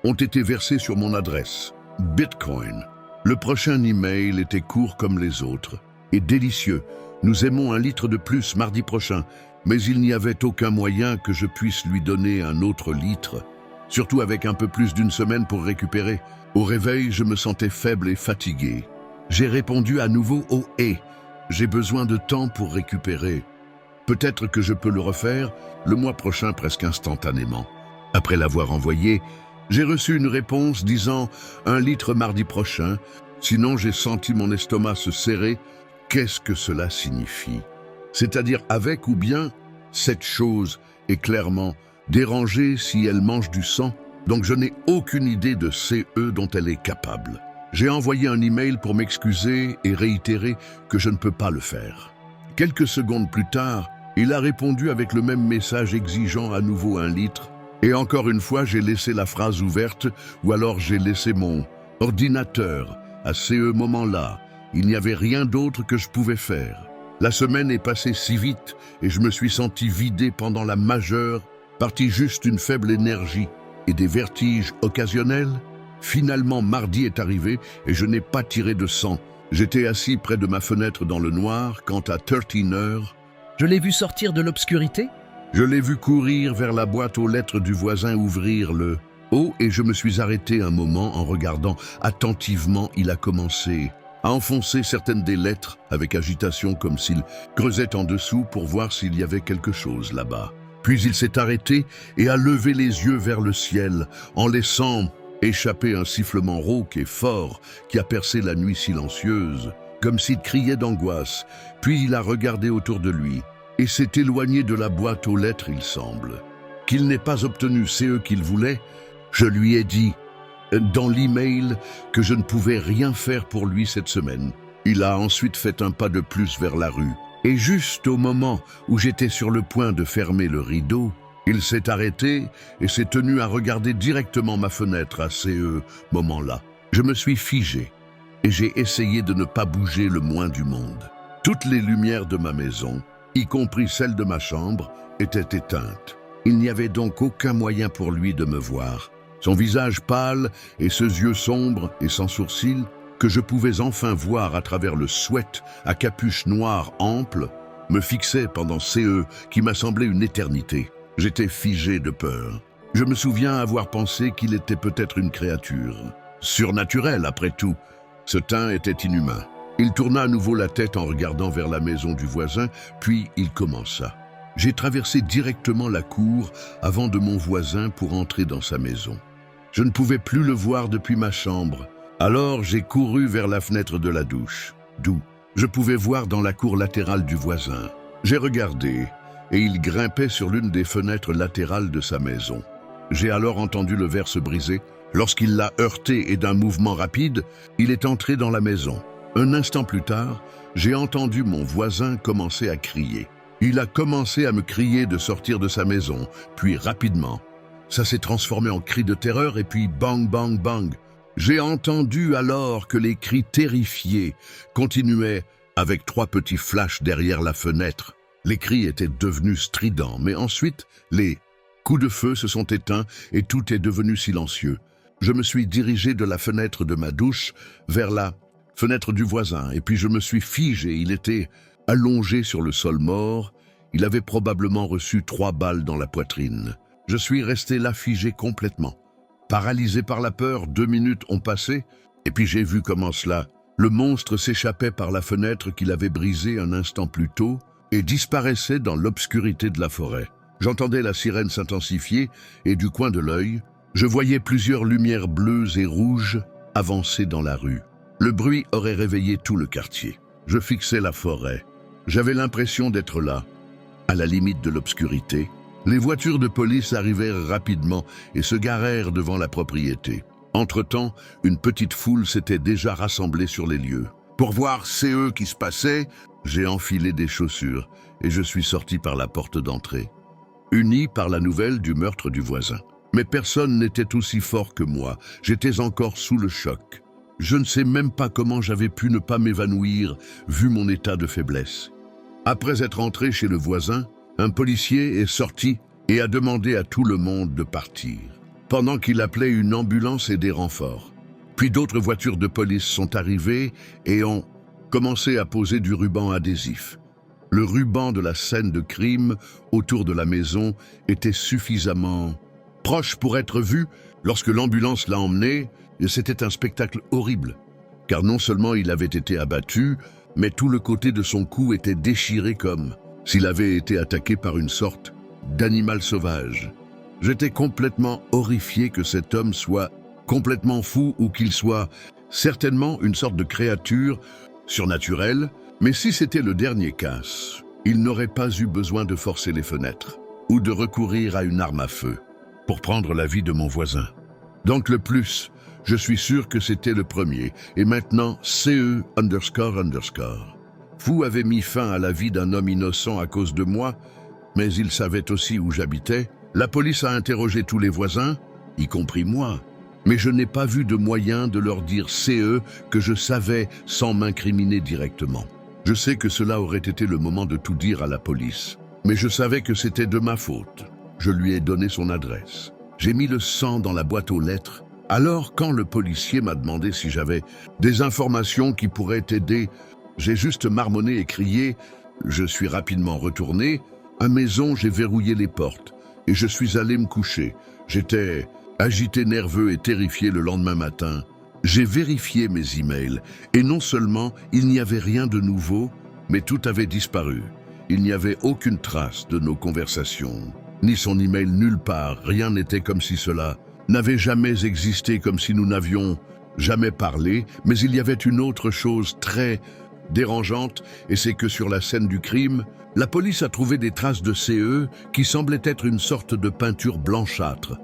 ont été versés sur mon adresse. Bitcoin. Le prochain email était court comme les autres et délicieux. Nous aimons 1 litre de plus mardi prochain, mais il n'y avait aucun moyen que je puisse lui donner un autre litre. Surtout avec un peu plus d'1 semaine pour récupérer. Au réveil, je me sentais faible et fatigué. J'ai répondu à nouveau au « et ». J'ai besoin de temps pour récupérer. Peut-être que je peux le refaire le mois prochain presque instantanément. Après l'avoir envoyé, j'ai reçu une réponse disant « 1 litre mardi prochain ». Sinon, j'ai senti mon estomac se serrer. Qu'est-ce que cela signifie? C'est-à-dire avec ou bien cette chose est clairement dérangée si elle mange du sang, donc je n'ai aucune idée de CE dont elle est capable. J'ai envoyé un email pour m'excuser et réitérer que je ne peux pas le faire. Quelques secondes plus tard, il a répondu avec le même message exigeant à nouveau 1 litre. Et encore une fois, j'ai laissé la phrase ouverte ou alors j'ai laissé mon ordinateur à ce moment-là. Il n'y avait rien d'autre que je pouvais faire. La semaine est passée si vite et je me suis senti vidé pendant la majeure partie, juste une faible énergie et des vertiges occasionnels. Finalement, mardi est arrivé et je n'ai pas tiré de sang. J'étais assis près de ma fenêtre dans le noir quand à 13 heures, Je l'ai vu sortir de l'obscurité. je l'ai vu courir vers la boîte aux lettres du voisin, ouvrir le haut et je me suis arrêté un moment en regardant attentivement. Il a commencé à enfoncer certaines des lettres avec agitation comme s'il creusait en dessous pour voir s'il y avait quelque chose là-bas. Puis il s'est arrêté et a levé les yeux vers le ciel en laissant échapper un sifflement rauque et fort qui a percé la nuit silencieuse, comme s'il criait d'angoisse. Puis il a regardé autour de lui et s'est éloigné de la boîte aux lettres, il semble. Qu'il n'ait pas obtenu ce qu'il voulait, je lui ai dit dans l'email que je ne pouvais rien faire pour lui cette semaine. Il a ensuite fait un pas de plus vers la rue. Et juste au moment où j'étais sur le point de fermer le rideau, il s'est arrêté et s'est tenu à regarder directement ma fenêtre à ce moment-là. Je me suis figé et j'ai essayé de ne pas bouger le moins du monde. Toutes les lumières de ma maison, y compris celle de ma chambre, étaient éteintes. Il n'y avait donc aucun moyen pour lui de me voir. Son visage pâle et ses yeux sombres et sans sourcils, que je pouvais enfin voir à travers le sweat à capuche noire ample, me fixait pendant CE qui m'a semblé une éternité. J'étais figé de peur. Je me souviens avoir pensé qu'il était peut-être une créature. Surnaturelle, après tout. Ce teint était inhumain. Il tourna à nouveau la tête en regardant vers la maison du voisin, puis il commença. J'ai traversé directement la cour avant de mon voisin pour entrer dans sa maison. Je ne pouvais plus le voir depuis ma chambre. Alors j'ai couru vers la fenêtre de la douche, d'où je pouvais voir dans la cour latérale du voisin. J'ai regardé, et il grimpait sur l'une des fenêtres latérales de sa maison. J'ai alors entendu le verre se briser. Lorsqu'il l'a heurté et d'un mouvement rapide, il est entré dans la maison. Un instant plus tard, j'ai entendu mon voisin commencer à crier. Il a commencé à me crier de sortir de sa maison, puis rapidement. Ça s'est transformé en cri de terreur et puis bang, bang, bang. J'ai entendu alors que les cris terrifiés continuaient avec 3 petits flashs derrière la fenêtre. Les cris étaient devenus stridents, mais ensuite, les coups de feu se sont éteints et tout est devenu silencieux. Je me suis dirigé de la fenêtre de ma douche vers la fenêtre du voisin, et puis je me suis figé. Il était allongé sur le sol mort. Il avait probablement reçu 3 balles dans la poitrine. Je suis resté là figé complètement. Paralysé par la peur, 2 minutes ont passé, et puis j'ai vu comment cela. Le monstre s'échappait par la fenêtre qu'il avait brisée un instant plus tôt et disparaissait dans l'obscurité de la forêt. J'entendais la sirène s'intensifier, et du coin de l'œil, je voyais plusieurs lumières bleues et rouges avancer dans la rue. Le bruit aurait réveillé tout le quartier. Je fixais la forêt. J'avais l'impression d'être là, à la limite de l'obscurité. Les voitures de police arrivèrent rapidement et se garèrent devant la propriété. Entre-temps, une petite foule s'était déjà rassemblée sur les lieux. Pour voir ce qui se passait, j'ai enfilé des chaussures et je suis sorti par la porte d'entrée, uni par la nouvelle du meurtre du voisin. Mais personne n'était aussi fort que moi. J'étais encore sous le choc. Je ne sais même pas comment j'avais pu ne pas m'évanouir, vu mon état de faiblesse. Après être entré chez le voisin, un policier est sorti et a demandé à tout le monde de partir, pendant qu'il appelait une ambulance et des renforts. Puis d'autres voitures de police sont arrivées et ont commencé à poser du ruban adhésif. Le ruban de la scène de crime autour de la maison était suffisamment proche pour être vu lorsque l'ambulance l'a emmené, et c'était un spectacle horrible, car non seulement il avait été abattu, mais tout le côté de son cou était déchiré comme s'il avait été attaqué par une sorte d'animal sauvage. J'étais complètement horrifié que cet homme soit complètement fou ou qu'il soit certainement une sorte de créature surnaturelle, mais si c'était le dernier cas, il n'aurait pas eu besoin de forcer les fenêtres ou de recourir à une arme à feu pour prendre la vie de mon voisin. Donc le plus, je suis sûr que c'était le premier, et maintenant CE__. Fou avait mis fin à la vie d'un homme innocent à cause de moi, mais il savait aussi où j'habitais. La police a interrogé tous les voisins, y compris moi, mais je n'ai pas vu de moyen de leur dire CE que je savais sans m'incriminer directement. Je sais que cela aurait été le moment de tout dire à la police, mais je savais que c'était de ma faute. Je lui ai donné son adresse. J'ai mis le sang dans la boîte aux lettres. Alors, quand le policier m'a demandé si j'avais des informations qui pourraient t'aider, j'ai juste marmonné et crié. Je suis rapidement retourné. À maison, j'ai verrouillé les portes et je suis allé me coucher. J'étais agité, nerveux et terrifié le lendemain matin. J'ai vérifié mes emails et non seulement il n'y avait rien de nouveau, mais tout avait disparu. Il n'y avait aucune trace de nos conversations, ni son email nulle part. Rien n'était comme si cela n'avait jamais existé, comme si nous n'avions jamais parlé. Mais il y avait une autre chose très dérangeante, et c'est que sur la scène du crime, la police a trouvé des traces de CE qui semblaient être une sorte de peinture blanchâtre,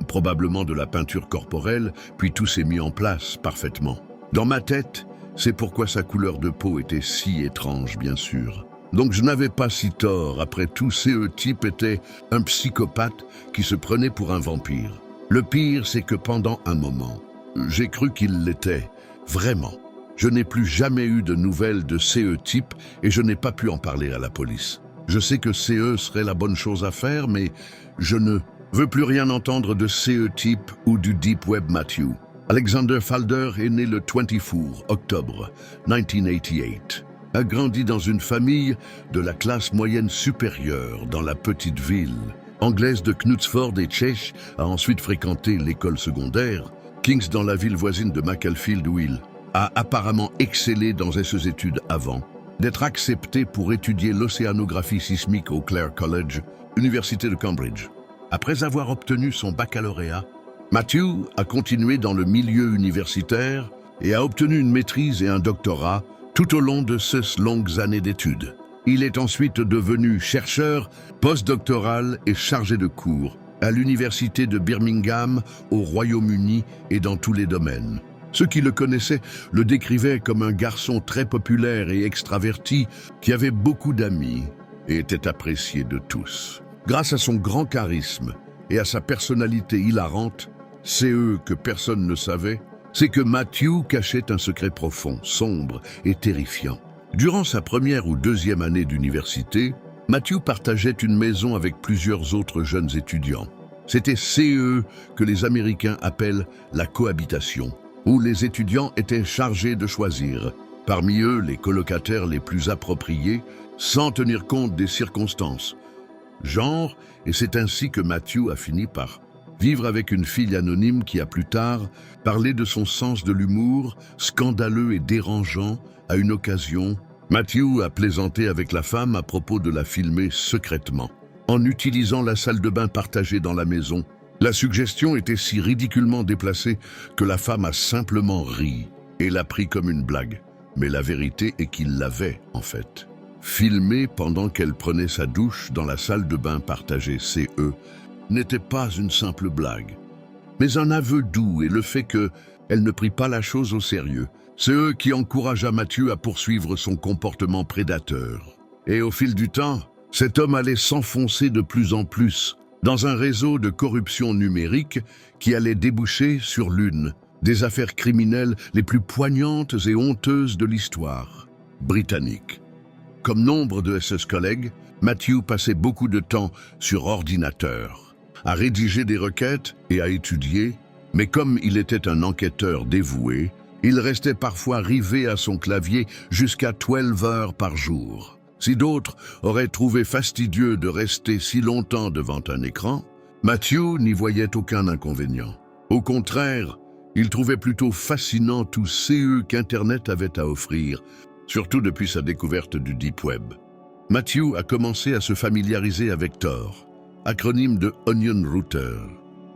probablement de la peinture corporelle, puis tout s'est mis en place parfaitement. Dans ma tête, c'est pourquoi sa couleur de peau était si étrange, bien sûr. Donc je n'avais pas si tort. Après tout, ce type était un psychopathe qui se prenait pour un vampire. Le pire, c'est que pendant un moment, j'ai cru qu'il l'était, vraiment. Je n'ai plus jamais eu de nouvelles de ce type et je n'ai pas pu en parler à la police. Je sais que CE serait la bonne chose à faire, mais je ne veux plus rien entendre de ce type ou du Deep Web Matthew. Alexander Falder est né le 24 octobre 1988. A grandi dans une famille de la classe moyenne supérieure dans la petite ville anglaise de Knutsford et Cheshire, a ensuite fréquenté l'école secondaire, King's dans la ville voisine de Macclesfield où il a apparemment excellé dans ses études avant d'être accepté pour étudier l'océanographie sismique au Clare College, Université de Cambridge. Après avoir obtenu son baccalauréat, Matthew a continué dans le milieu universitaire et a obtenu une maîtrise et un doctorat tout au long de ces longues années d'études. Il est ensuite devenu chercheur postdoctoral et chargé de cours à l'université de Birmingham, au Royaume-Uni et dans tous les domaines. Ceux qui le connaissaient le décrivaient comme un garçon très populaire et extraverti qui avait beaucoup d'amis et était apprécié de tous. Grâce à son grand charisme et à sa personnalité hilarante, c'est eux que personne ne savait, c'est que Matthew cachait un secret profond, sombre et terrifiant. Durant sa première ou deuxième année d'université, Matthew partageait une maison avec plusieurs autres jeunes étudiants. C'était CE que les Américains appellent la cohabitation, où les étudiants étaient chargés de choisir, parmi eux les colocataires les plus appropriés, sans tenir compte des circonstances. Genre, et c'est ainsi que Matthew a fini par vivre avec une fille anonyme qui a plus tard parlé de son sens de l'humour, scandaleux et dérangeant, à une occasion. Matthew a plaisanté avec la femme à propos de la filmer secrètement, en utilisant la salle de bain partagée dans la maison. La suggestion était si ridiculement déplacée que la femme a simplement ri et l'a pris comme une blague. Mais la vérité est qu'il l'avait, en fait, filmé pendant qu'elle prenait sa douche dans la salle de bain partagée CE, n'était pas une simple blague, mais un aveu doux et le fait qu'elle ne prit pas la chose au sérieux. C'est eux qui encouragea Matthew à poursuivre son comportement prédateur. Et au fil du temps, cet homme allait s'enfoncer de plus en plus dans un réseau de corruption numérique qui allait déboucher sur l'une des affaires criminelles les plus poignantes et honteuses de l'histoire britannique. Comme nombre de ses collègues, Matthew passait beaucoup de temps sur ordinateur, à rédiger des requêtes et à étudier, mais comme il était un enquêteur dévoué, il restait parfois rivé à son clavier jusqu'à 12 heures par jour. Si d'autres auraient trouvé fastidieux de rester si longtemps devant un écran, Matthew n'y voyait aucun inconvénient. Au contraire, il trouvait plutôt fascinant tout ce qu'Internet avait à offrir, surtout depuis sa découverte du Deep Web. Matthew a commencé à se familiariser avec Tor, acronyme de Onion Router,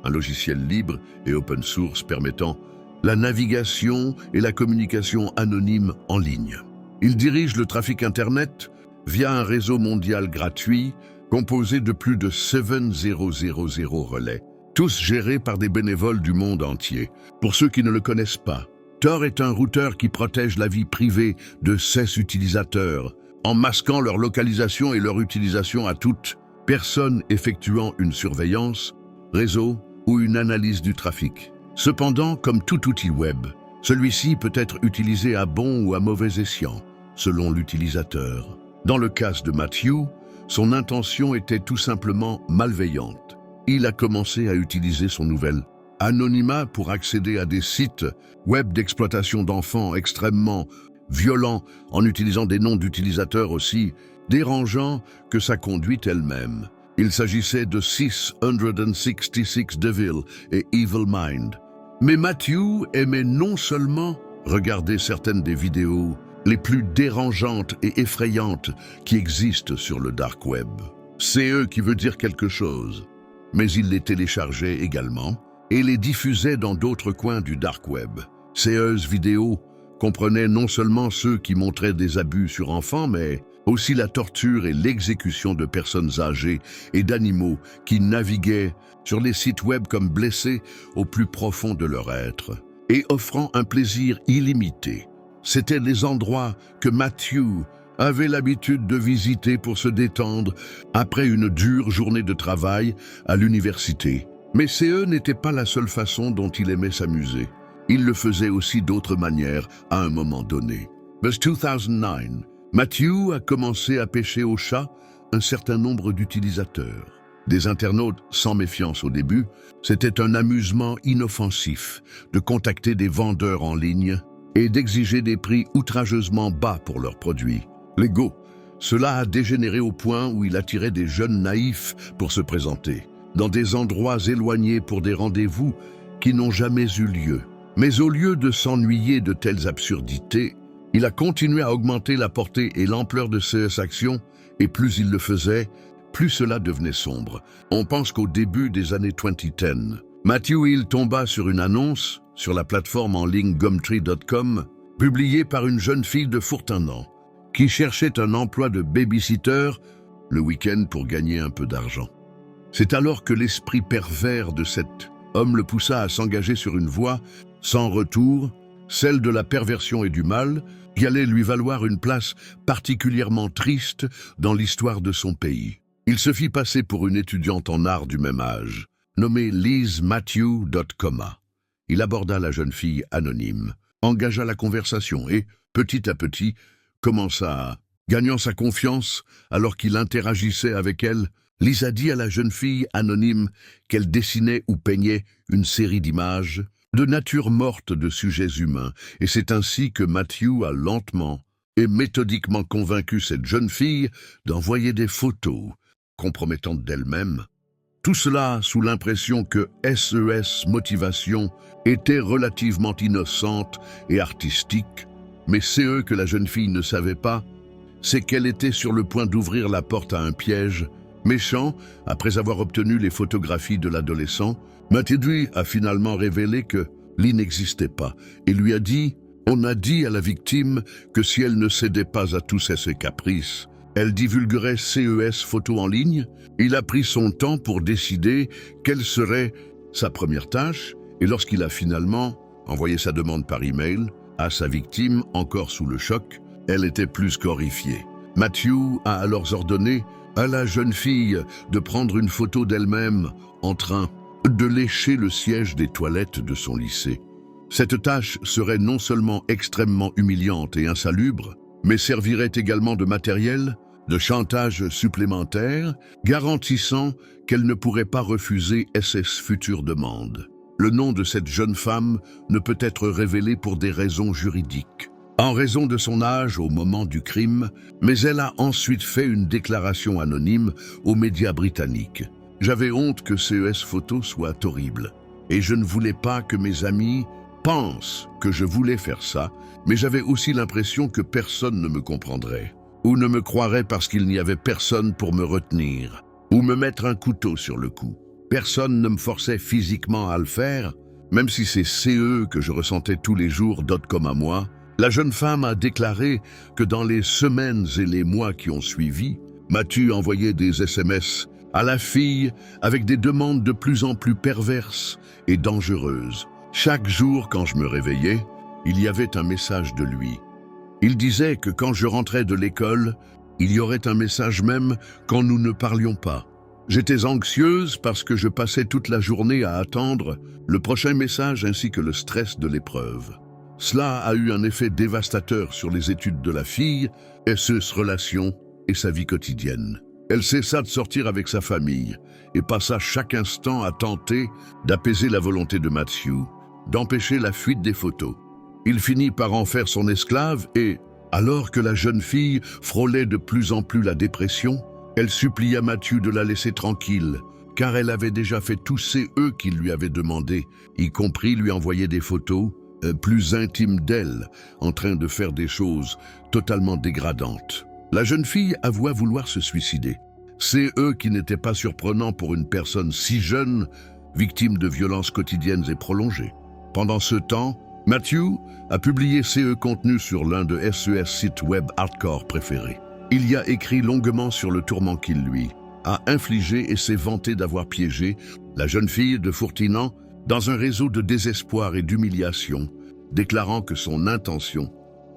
un logiciel libre et open source permettant la navigation et la communication anonyme en ligne. Il dirige le trafic Internet via un réseau mondial gratuit composé de plus de 7000 relais, tous gérés par des bénévoles du monde entier. Pour ceux qui ne le connaissent pas, Tor est un routeur qui protège la vie privée de ses utilisateurs en masquant leur localisation et leur utilisation à toute personne effectuant une surveillance, réseau ou une analyse du trafic. Cependant, comme tout outil web, celui-ci peut être utilisé à bon ou à mauvais escient, selon l'utilisateur. Dans le cas de Matthew, son intention était tout simplement malveillante. Il a commencé à utiliser son nouvel anonymat pour accéder à des sites web d'exploitation d'enfants extrêmement violents en utilisant des noms d'utilisateurs aussi dérangeants que sa conduite elle-même. Il s'agissait de 666 Devil et Evil Mind. Mais Matthew aimait non seulement regarder certaines des vidéos les plus dérangeantes et effrayantes qui existent sur le dark web. CE qui veut dire quelque chose, mais il les téléchargeait également et les diffusait dans d'autres coins du dark web. Ces vidéos comprenaient non seulement ceux qui montraient des abus sur enfants, mais aussi la torture et l'exécution de personnes âgées et d'animaux qui naviguaient sur les sites web comme blessés au plus profond de leur être et offrant un plaisir illimité. C'étaient les endroits que Matthew avait l'habitude de visiter pour se détendre après une dure journée de travail à l'université. Mais CE n'était pas la seule façon dont il aimait s'amuser. Il le faisait aussi d'autres manières à un moment donné. En 2009, Matthew a commencé à pêcher au chat un certain nombre d'utilisateurs. Des internautes sans méfiance au début, c'était un amusement inoffensif de contacter des vendeurs en ligne et d'exiger des prix outrageusement bas pour leurs produits. Lego Cela a dégénéré au point où il attirait des jeunes naïfs pour se présenter, dans des endroits éloignés pour des rendez-vous qui n'ont jamais eu lieu. Mais au lieu de s'ennuyer de telles absurdités, il a continué à augmenter la portée et l'ampleur de ses actions, et plus il le faisait, plus cela devenait sombre. On pense qu'au début des années 2010, Matthew Hill tomba sur une annonce sur la plateforme en ligne Gumtree.com, publiée par une jeune fille de Fourtin-An, qui cherchait un emploi de babysitter le week-end pour gagner un peu d'argent. C'est alors que l'esprit pervers de cet homme le poussa à s'engager sur une voie sans retour, celle de la perversion et du mal, qui allait lui valoir une place particulièrement triste dans l'histoire de son pays. Il se fit passer pour une étudiante en art du même âge, nommée Liz Matthew Coma. Il aborda la jeune fille anonyme, engagea la conversation et, petit à petit, commença à, gagnant sa confiance alors qu'il interagissait avec elle, Liz a dit à la jeune fille anonyme qu'elle dessinait ou peignait une série d'images de nature morte de sujets humains, et c'est ainsi que Matthew a lentement et méthodiquement convaincu cette jeune fille d'envoyer des photos compromettantes d'elle-même. Tout cela sous l'impression que SES Motivation était relativement innocente et artistique, mais CE que la jeune fille ne savait pas, c'est qu'elle était sur le point d'ouvrir la porte à un piège méchant. Après avoir obtenu les photographies de l'adolescent, Matthew a finalement révélé que Lee n'existait pas et lui a dit « On a dit à la victime que si elle ne cédait pas à tous ses caprices, elle divulguerait CES photos en ligne. Il a pris son temps pour décider quelle serait sa première tâche et lorsqu'il a finalement envoyé sa demande par email à sa victime, encore sous le choc, elle était plus qu'horrifiée. Matthew a alors ordonné à la jeune fille de prendre une photo d'elle-même en train de lécher le siège des toilettes de son lycée. Cette tâche serait non seulement extrêmement humiliante et insalubre, mais servirait également de matériel de chantage supplémentaire, garantissant qu'elle ne pourrait pas refuser ses futures demandes. Le nom de cette jeune femme ne peut être révélé pour des raisons juridiques, en raison de son âge au moment du crime, mais elle a ensuite fait une déclaration anonyme aux médias britanniques. « J'avais honte que CES Photos soit horrible, et je ne voulais pas que mes amis pensent que je voulais faire ça, mais j'avais aussi l'impression que personne ne me comprendrait, ou ne me croirait parce qu'il n'y avait personne pour me retenir, ou me mettre un couteau sur le cou. Personne ne me forçait physiquement à le faire, même si c'est CE que je ressentais tous les jours comme à moi. » La jeune femme a déclaré que dans les semaines et les mois qui ont suivi, Matthew envoyait des SMS à la fille avec des demandes de plus en plus perverses et dangereuses. Chaque jour, quand je me réveillais, il y avait un message de lui. Il disait que quand je rentrais de l'école, il y aurait un message même quand nous ne parlions pas. J'étais anxieuse parce que je passais toute la journée à attendre le prochain message ainsi que le stress de l'épreuve. Cela a eu un effet dévastateur sur les études de la fille, ses relations et sa vie quotidienne. Elle cessa de sortir avec sa famille et passa chaque instant à tenter d'apaiser la volonté de Matthew, d'empêcher la fuite des photos. Il finit par en faire son esclave et, alors que la jeune fille frôlait de plus en plus la dépression, elle supplia Matthew de la laisser tranquille, car elle avait déjà fait tous ces qu'il lui avaient demandé, y compris lui envoyer des photos plus intimes d'elle, en train de faire des choses totalement dégradantes. La jeune fille avoua vouloir se suicider. C'est qui n'était pas surprenant pour une personne si jeune, victime de violences quotidiennes et prolongées. Pendant ce temps, Matthew a publié contenu sur l'un de SES sites web hardcore préférés. Il y a écrit longuement sur le tourment qu'il lui a infligé et s'est vanté d'avoir piégé la jeune fille de Fourtin-An dans un réseau de désespoir et d'humiliation, déclarant que son intention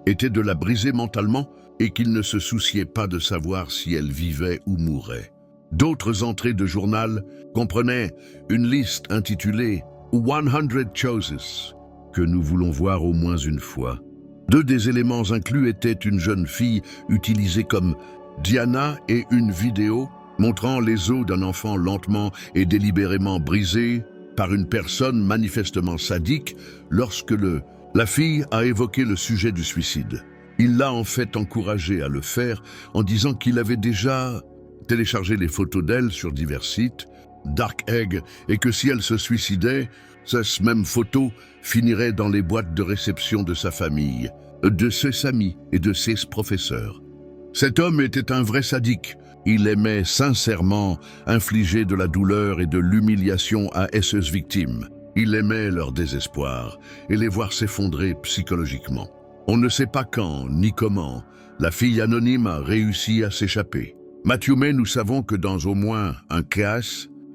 était de la briser mentalement et qu'il ne se souciait pas de savoir si elle vivait ou mourait. D'autres entrées de journal comprenaient une liste intitulée « 100 Choses » que nous voulons voir au moins une fois. Deux des éléments inclus étaient une jeune fille utilisée comme Diana et une vidéo montrant les os d'un enfant lentement et délibérément brisé par une personne manifestement sadique lorsque la fille a évoqué le sujet du suicide. Il l'a en fait encouragé à le faire en disant qu'il avait déjà téléchargé les photos d'elle sur divers sites, Dark Egg, et que si elle se suicidait, ces mêmes photos finiraient dans les boîtes de réception de sa famille, de ses amis et de ses professeurs. Cet homme était un vrai sadique. Il aimait sincèrement infliger de la douleur et de l'humiliation à ses victimes. Il aimait leur désespoir et les voir s'effondrer psychologiquement. On ne sait pas quand ni comment la fille anonyme a réussi à s'échapper. Matthew May, nous savons que dans au moins un cas,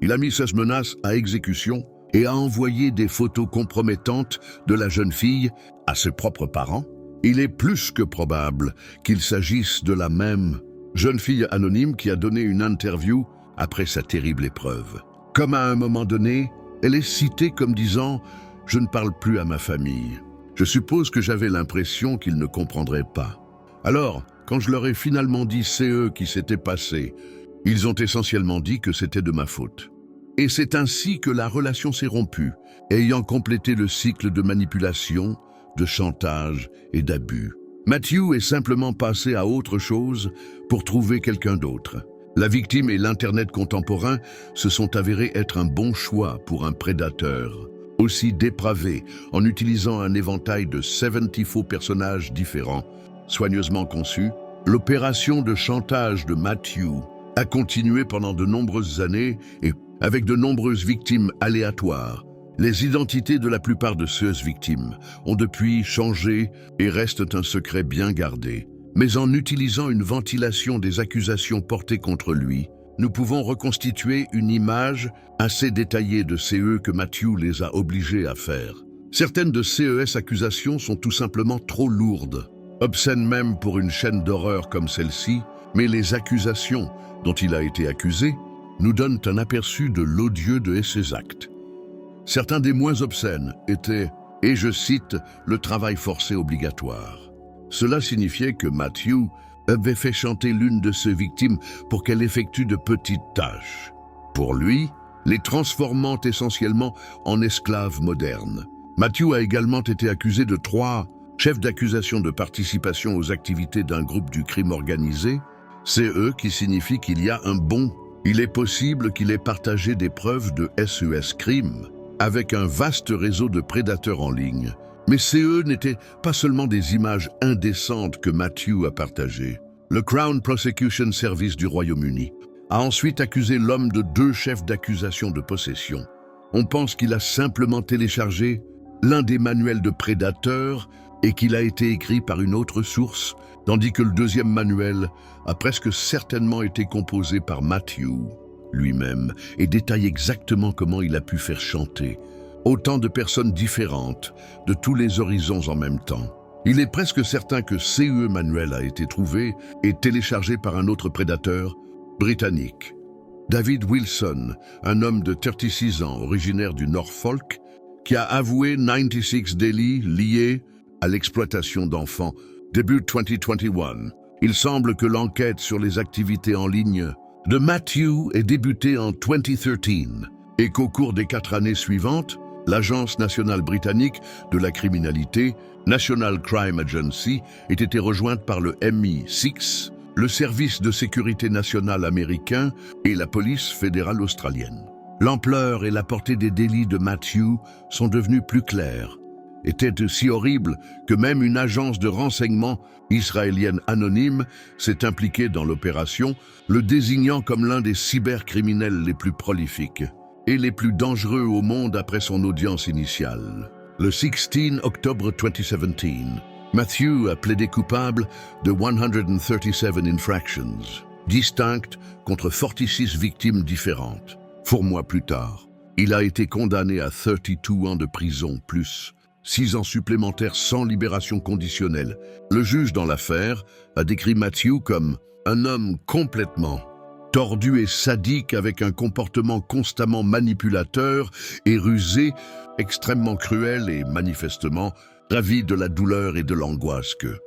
il a mis ses menaces à exécution et a envoyé des photos compromettantes de la jeune fille à ses propres parents. Il est plus que probable qu'il s'agisse de la même jeune fille anonyme qui a donné une interview après sa terrible épreuve. Comme à un moment donné, elle est citée comme disant « Je ne parle plus à ma famille ». Je suppose que j'avais l'impression qu'ils ne comprendraient pas. Alors, quand je leur ai finalement dit c'est eux qui s'étaient passés, ils ont essentiellement dit que c'était de ma faute. Et c'est ainsi que la relation s'est rompue, ayant complété le cycle de manipulation, de chantage et d'abus. Matthew est simplement passé à autre chose pour trouver quelqu'un d'autre. La victime et l'Internet contemporain se sont avérés être un bon choix pour un prédateur, aussi dépravé en utilisant un éventail de 70 faux personnages différents, soigneusement conçus. L'opération de chantage de Matthew a continué pendant de nombreuses années et avec de nombreuses victimes aléatoires. Les identités de la plupart de ces victimes ont depuis changé et restent un secret bien gardé. Mais en utilisant une ventilation des accusations portées contre lui, nous pouvons reconstituer une image assez détaillée de CE que Matthew les a obligés à faire. Certaines de ces accusations sont tout simplement trop lourdes, obscènes même pour une chaîne d'horreur comme celle-ci, mais les accusations dont il a été accusé nous donnent un aperçu de l'odieux de ses actes. Certains des moins obscènes étaient, et je cite, le travail forcé obligatoire. Cela signifiait que Matthew avait fait chanter l'une de ses victimes pour qu'elle effectue de petites tâches. Pour lui, les transformant essentiellement en esclaves modernes. Matthew a également été accusé de 3 chefs d'accusation de participation aux activités d'un groupe du crime organisé, CE qui signifie qu'il y a un bon. Il est possible qu'il ait partagé des preuves de SES crime avec un vaste réseau de prédateurs en ligne. Mais CE n'étaient pas seulement des images indécentes que Matthew a partagées. Le Crown Prosecution Service du Royaume-Uni a ensuite accusé l'homme de 2 chefs d'accusation de possession. On pense qu'il a simplement téléchargé l'un des manuels de prédateurs et qu'il a été écrit par une autre source, tandis que le deuxième manuel a presque certainement été composé par Matthew lui-même et détaille exactement comment il a pu faire chanter autant de personnes différentes, de tous les horizons en même temps. Il est presque certain que CE manuel a été trouvé et téléchargé par un autre prédateur britannique. David Wilson, un homme de 36 ans originaire du Norfolk, qui a avoué 96 délits liés à l'exploitation d'enfants début 2021. Il semble que l'enquête sur les activités en ligne de Matthew ait débuté en 2013 et qu'au cours des 4 années suivantes, l'Agence nationale britannique de la criminalité, National Crime Agency, ait été rejointe par le MI6, le service de sécurité nationale américain et la police fédérale australienne. L'ampleur et la portée des délits de Matthew sont devenus plus claires, étaient si horribles que même une agence de renseignement israélienne anonyme s'est impliquée dans l'opération, le désignant comme l'un des cybercriminels les plus prolifiques et les plus dangereux au monde après son audience initiale. Le 16 octobre 2017, Matthew a plaidé coupable de 137 infractions, distinctes contre 46 victimes différentes. 4 mois plus tard, il a été condamné à 32 ans de prison plus 6 ans supplémentaires sans libération conditionnelle. Le juge dans l'affaire a décrit Matthew comme un homme complètement tordu et sadique avec un comportement constamment manipulateur et rusé, extrêmement cruel et manifestement ravi de la douleur et de l'angoisse que